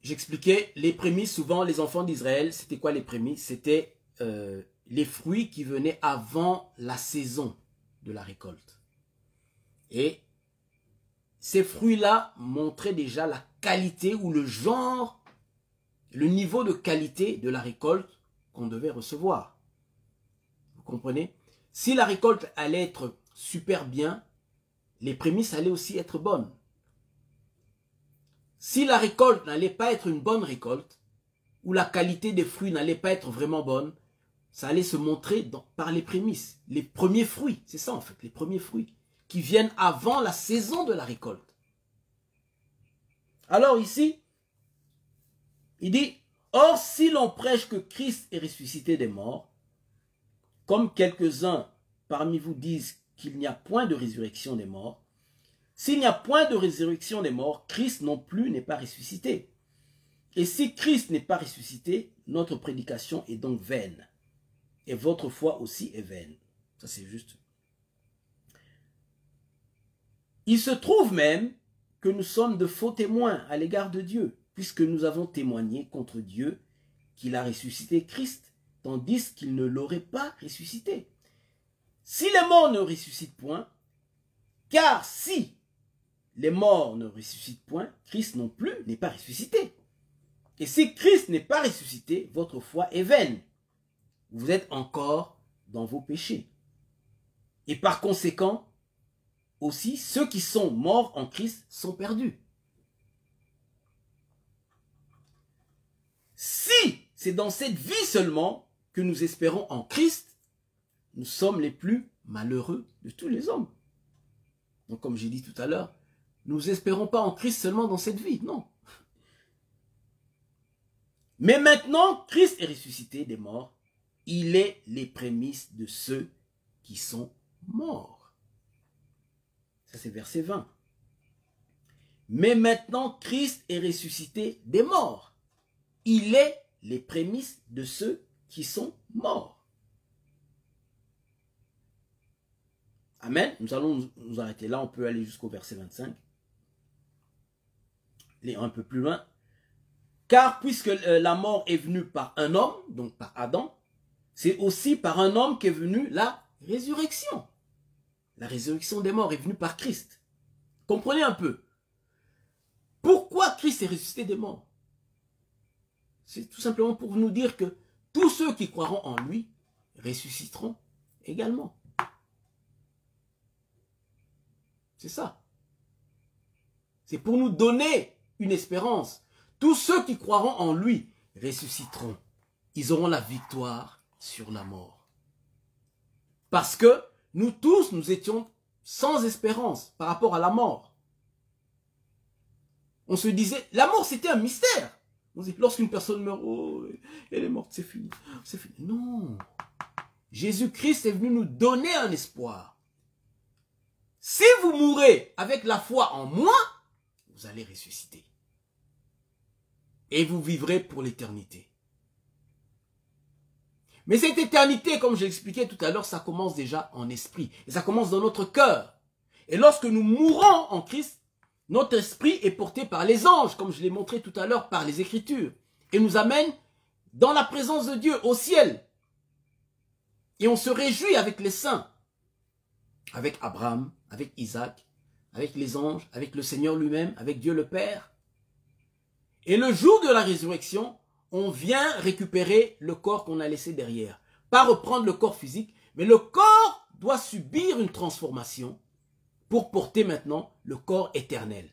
J'expliquais les prémices, souvent les enfants d'Israël, c'était quoi les prémices? C'était les fruits qui venaient avant la saison de la récolte. Et ces fruits-là montraient déjà la qualité ou le genre, le niveau de qualité de la récolte qu'on devait recevoir. Vous comprenez? Si la récolte allait être super bien, les prémices allaient aussi être bonnes. Si la récolte n'allait pas être une bonne récolte, ou la qualité des fruits n'allait pas être vraiment bonne, ça allait se montrer par les prémices, les premiers fruits. C'est ça en fait, les premiers fruits qui viennent avant la saison de la récolte. Alors ici, il dit, « Or si l'on prêche que Christ est ressuscité des morts, comme quelques-uns parmi vous disent qu'il n'y a point de résurrection des morts, s'il n'y a point de résurrection des morts, Christ non plus n'est pas ressuscité. Et si Christ n'est pas ressuscité, notre prédication est donc vaine. Et votre foi aussi est vaine. » Ça c'est juste. Il se trouve même que nous sommes de faux témoins à l'égard de Dieu, puisque nous avons témoigné contre Dieu qu'il a ressuscité Christ, tandis qu'il ne l'aurait pas ressuscité. Si les morts ne ressuscitent point, car si les morts ne ressuscitent point, Christ non plus n'est pas ressuscité. Et si Christ n'est pas ressuscité, votre foi est vaine. Vous êtes encore dans vos péchés. Et par conséquent, aussi, ceux qui sont morts en Christ sont perdus. Si c'est dans cette vie seulement que nous espérons en Christ, nous sommes les plus malheureux de tous les hommes. Donc comme j'ai dit tout à l'heure, nous espérons pas en Christ seulement dans cette vie, non. Mais maintenant, Christ est ressuscité des morts. Il est les prémices de ceux qui sont morts. Ça c'est verset 20. Mais maintenant, Christ est ressuscité des morts. Il est les prémices de ceux qui sont morts. Amen. Nous allons nous arrêter là. On peut aller jusqu'au verset 25. Aller un peu plus loin. Car puisque la mort est venue par un homme, donc par Adam, c'est aussi par un homme qu'est venue la résurrection. La résurrection des morts est venue par Christ. Comprenez un peu. Pourquoi Christ est ressuscité des morts? C'est tout simplement pour nous dire que tous ceux qui croiront en lui ressusciteront également. C'est ça. C'est pour nous donner une espérance. Tous ceux qui croiront en lui ressusciteront. Ils auront la victoire sur la mort. Parce que nous tous, nous étions sans espérance par rapport à la mort. On se disait, la mort c'était un mystère. On dit, lorsqu'une personne meurt, oh, elle est morte, c'est fini. C'est fini. Non. Jésus-Christ est venu nous donner un espoir. Si vous mourrez avec la foi en moi, vous allez ressusciter. Et vous vivrez pour l'éternité. Mais cette éternité, comme j'ai expliqué tout à l'heure, ça commence déjà en esprit. Et ça commence dans notre cœur. Et lorsque nous mourons en Christ, notre esprit est porté par les anges, comme je l'ai montré tout à l'heure, par les Écritures. Et nous amène dans la présence de Dieu, au ciel. Et on se réjouit avec les saints. Avec Abraham, avec Isaac, avec les anges, avec le Seigneur lui-même, avec Dieu le Père. Et le jour de la résurrection, on vient récupérer le corps qu'on a laissé derrière. Pas reprendre le corps physique, mais le corps doit subir une transformation pour porter maintenant le corps éternel.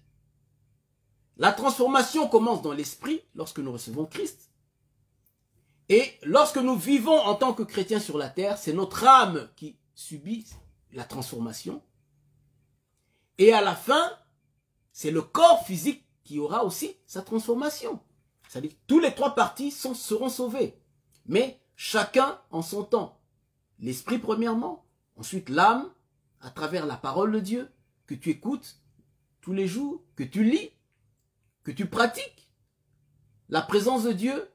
La transformation commence dans l'esprit lorsque nous recevons Christ. Et lorsque nous vivons en tant que chrétiens sur la terre, c'est notre âme qui subit la transformation. Et à la fin, c'est le corps physique qui aura aussi sa transformation. C'est-à-dire que tous les trois parties seront sauvées. Mais chacun en son temps. L'esprit premièrement, ensuite l'âme, à travers la parole de Dieu, que tu écoutes tous les jours, que tu lis, que tu pratiques. La présence de Dieu,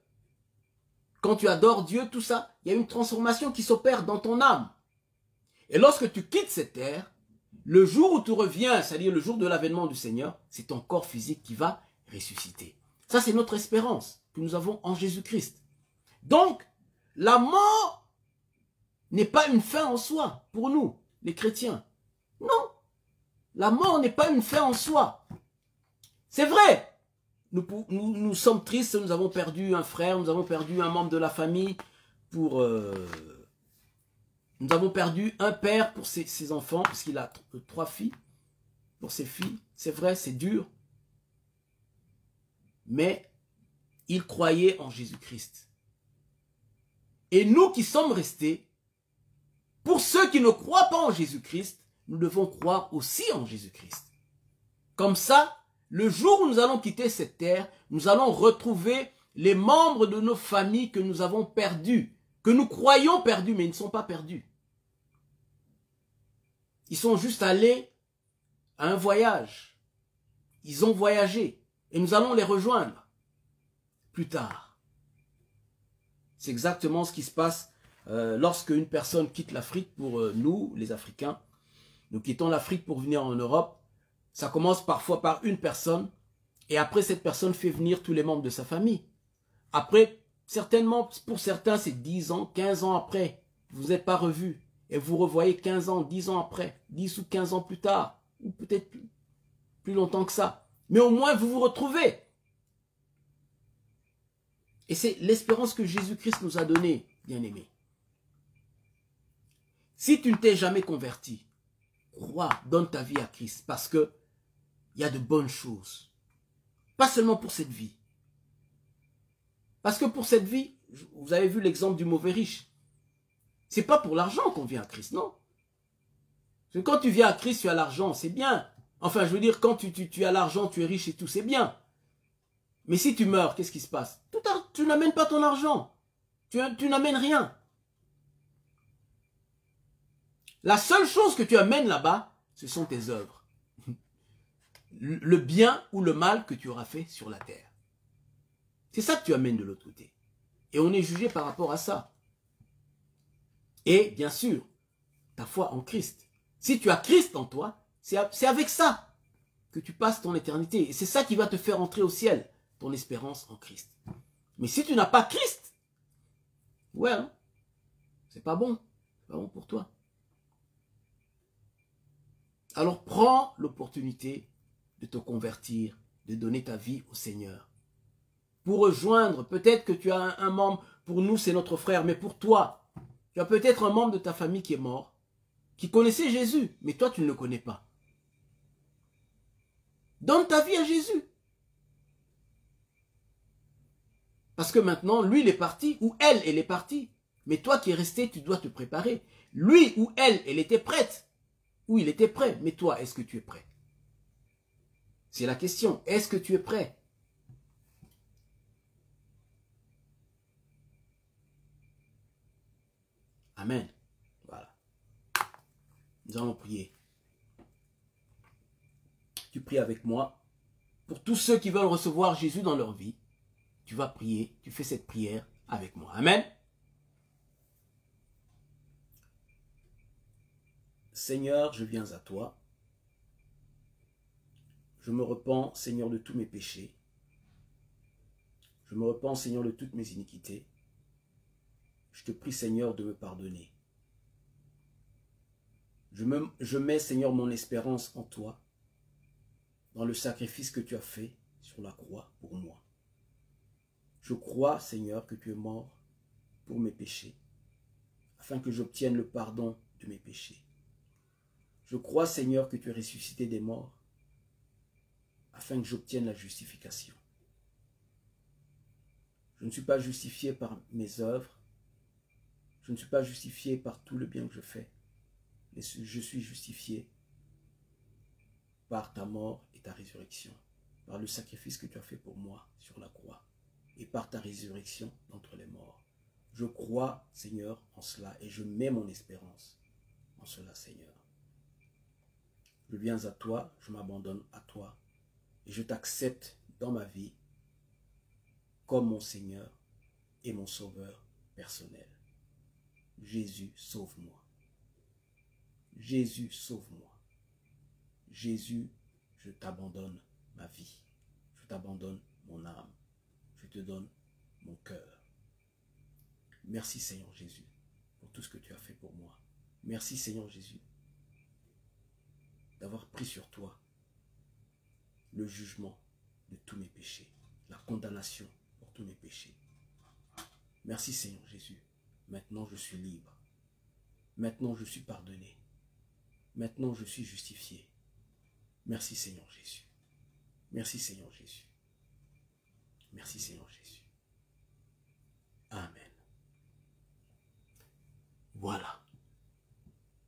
quand tu adores Dieu, tout ça, il y a une transformation qui s'opère dans ton âme. Et lorsque tu quittes cette terre, le jour où tu reviens, c'est-à-dire le jour de l'avènement du Seigneur, c'est ton corps physique qui va ressusciter. Ça, c'est notre espérance que nous avons en Jésus-Christ. Donc, la mort n'est pas une fin en soi pour nous, les chrétiens. Non, la mort n'est pas une fin en soi. C'est vrai, nous sommes tristes, nous avons perdu un frère, nous avons perdu un membre de la famille, nous avons perdu un père pour ses enfants, parce qu'il a 3 filles, pour ses filles. C'est vrai, c'est dur. Mais il croyait en Jésus-Christ. Et nous qui sommes restés, pour ceux qui ne croient pas en Jésus-Christ, nous devons croire aussi en Jésus-Christ. Comme ça, le jour où nous allons quitter cette terre, nous allons retrouver les membres de nos familles que nous avons perdus, que nous croyons perdus, mais ils ne sont pas perdus. Ils sont juste allés à un voyage. Ils ont voyagé. Et nous allons les rejoindre plus tard. C'est exactement ce qui se passe lorsque une personne quitte l'Afrique pour nous, les Africains. Nous quittons l'Afrique pour venir en Europe. Ça commence parfois par une personne. Et après, cette personne fait venir tous les membres de sa famille. Après, certainement, pour certains, c'est 10 ans, 15 ans après. Vous n'êtes pas revus. Et vous revoyez 15 ans, 10 ans après. 10 ou 15 ans plus tard. Ou peut-être plus longtemps que ça. Mais au moins, vous vous retrouvez. Et c'est l'espérance que Jésus-Christ nous a donnée, bien-aimés. Si tu ne t'es jamais converti, crois, donne ta vie à Christ. Parce que il y a de bonnes choses. Pas seulement pour cette vie. Parce que pour cette vie, vous avez vu l'exemple du mauvais riche. C'est pas pour l'argent qu'on vient à Christ, non. Parce que quand tu viens à Christ, tu as l'argent, c'est bien. Enfin, je veux dire, quand tu as l'argent, tu es riche et tout, c'est bien. Mais si tu meurs, qu'est-ce qui se passe? Tu n'amènes pas ton argent. Tu n'amènes rien. La seule chose que tu amènes là-bas, ce sont tes œuvres. Le bien ou le mal que tu auras fait sur la terre. C'est ça que tu amènes de l'autre côté. Et on est jugé par rapport à ça. Et bien sûr, ta foi en Christ. Si tu as Christ en toi, c'est avec ça que tu passes ton éternité. Et c'est ça qui va te faire entrer au ciel, ton espérance en Christ. Mais si tu n'as pas Christ, ouais, hein, c'est pas bon. C'est pas bon pour toi. Alors prends l'opportunité de te convertir, de donner ta vie au Seigneur. Pour rejoindre, peut-être que tu as un membre, pour nous c'est notre frère, mais pour toi, tu as peut-être un membre de ta famille qui est mort, qui connaissait Jésus, mais toi tu ne le connais pas. Donne ta vie à Jésus. Parce que maintenant, lui il est parti, ou elle est partie. Mais toi qui es resté, tu dois te préparer. Lui ou elle était prête. Ou il était prêt. Mais toi, est-ce que tu es prêt? C'est la question. Est-ce que tu es prêt? Amen. Voilà. Nous allons prier. Tu pries avec moi. Pour tous ceux qui veulent recevoir Jésus dans leur vie, tu vas prier, tu fais cette prière avec moi. Amen. Seigneur, je viens à toi. Je me repens, Seigneur, de tous mes péchés. Je me repens, Seigneur, de toutes mes iniquités. Je te prie, Seigneur, de me pardonner. Je mets, Seigneur, mon espérance en toi, dans le sacrifice que tu as fait sur la croix pour moi. Je crois, Seigneur, que tu es mort pour mes péchés, afin que j'obtienne le pardon de mes péchés. Je crois, Seigneur, que tu es ressuscité des morts, afin que j'obtienne la justification. Je ne suis pas justifié par mes œuvres, je ne suis pas justifié par tout le bien que je fais, mais je suis justifié par ta mort et ta résurrection, par le sacrifice que tu as fait pour moi sur la croix, et par ta résurrection d'entre les morts. Je crois, Seigneur, en cela, et je mets mon espérance en cela, Seigneur. Je viens à toi, je m'abandonne à toi, et je t'accepte dans ma vie comme mon Seigneur et mon Sauveur personnel. Jésus, sauve-moi. Jésus, sauve-moi. Jésus, je t'abandonne ma vie. Je t'abandonne mon âme. Je te donne mon cœur. Merci Seigneur Jésus pour tout ce que tu as fait pour moi. Merci Seigneur Jésus d'avoir pris sur toi le jugement de tous mes péchés, la condamnation pour tous mes péchés. Merci Seigneur Jésus. Maintenant je suis libre. Maintenant je suis pardonné. Maintenant je suis justifié. Merci Seigneur Jésus. Merci Seigneur Jésus. Merci Seigneur Jésus. Amen. Voilà.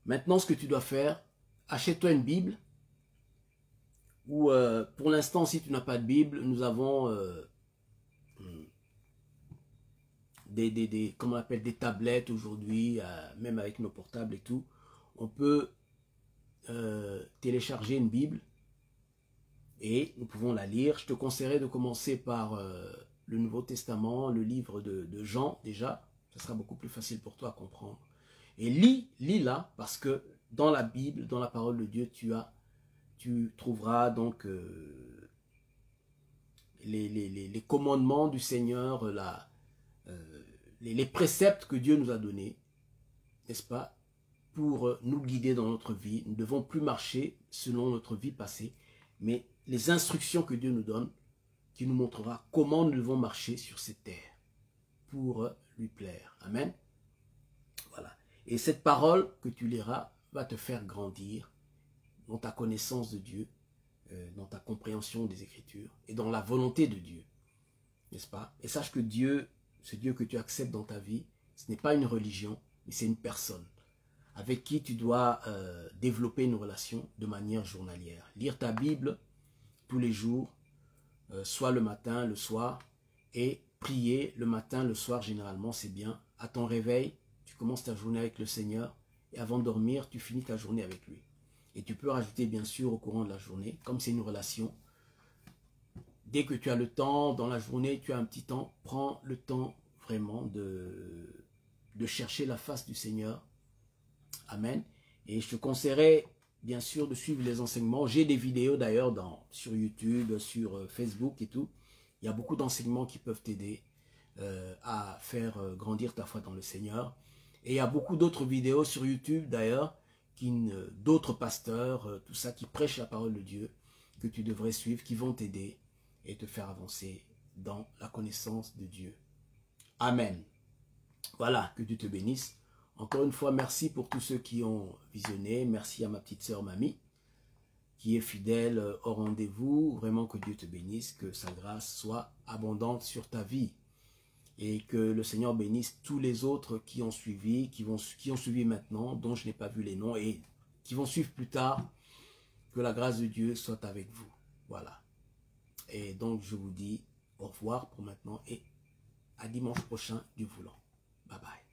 Maintenant ce que tu dois faire, achète-toi une Bible. Ou pour l'instant, si tu n'as pas de Bible, nous avons comment on appelle, des tablettes aujourd'hui, même avec nos portables et tout. On peut télécharger une Bible et nous pouvons la lire. Je te conseillerais de commencer par le Nouveau Testament, le livre de Jean déjà. Ce sera beaucoup plus facile pour toi à comprendre. Et lis-la, parce que dans la Bible, dans la parole de Dieu, tu trouveras donc les commandements du Seigneur, les préceptes que Dieu nous a donnés, n'est-ce pas, pour nous guider dans notre vie. Nous ne devons plus marcher selon notre vie passée, mais les instructions que Dieu nous donne, qui nous montrera comment nous devons marcher sur cette terre pour lui plaire. Amen. Voilà. Et cette parole que tu liras va te faire grandir dans ta connaissance de Dieu, dans ta compréhension des Écritures et dans la volonté de Dieu, n'est-ce pas? Et sache que Dieu, ce Dieu que tu acceptes dans ta vie, ce n'est pas une religion, mais c'est une personne avec qui tu dois développer une relation de manière journalière. Lire ta Bible tous les jours, soit le matin, le soir, et prier le matin, le soir, généralement, c'est bien. À ton réveil, tu commences ta journée avec le Seigneur, et avant de dormir, tu finis ta journée avec lui. Et tu peux rajouter, bien sûr, au courant de la journée, comme c'est une relation. Dès que tu as le temps, dans la journée, tu as un petit temps, prends le temps vraiment de chercher la face du Seigneur. Amen. Et je te conseillerais, bien sûr, de suivre les enseignements. J'ai des vidéos d'ailleurs sur YouTube, sur Facebook et tout. Il y a beaucoup d'enseignements qui peuvent t'aider à faire grandir ta foi dans le Seigneur. Et il y a beaucoup d'autres vidéos sur YouTube d'ailleurs, d'autres pasteurs, tout ça, qui prêchent la parole de Dieu, que tu devrais suivre, qui vont t'aider et te faire avancer dans la connaissance de Dieu. Amen. Voilà, que Dieu te bénisse. Encore une fois, merci pour tous ceux qui ont visionné. Merci à ma petite sœur Mamie, qui est fidèle au rendez-vous. Vraiment que Dieu te bénisse, que sa grâce soit abondante sur ta vie. Et que le Seigneur bénisse tous les autres qui ont suivi, qui ont suivi maintenant, dont je n'ai pas vu les noms, et qui vont suivre plus tard. Que la grâce de Dieu soit avec vous. Voilà. Et donc, je vous dis au revoir pour maintenant et à dimanche prochain, Dieu voulant. Bye bye.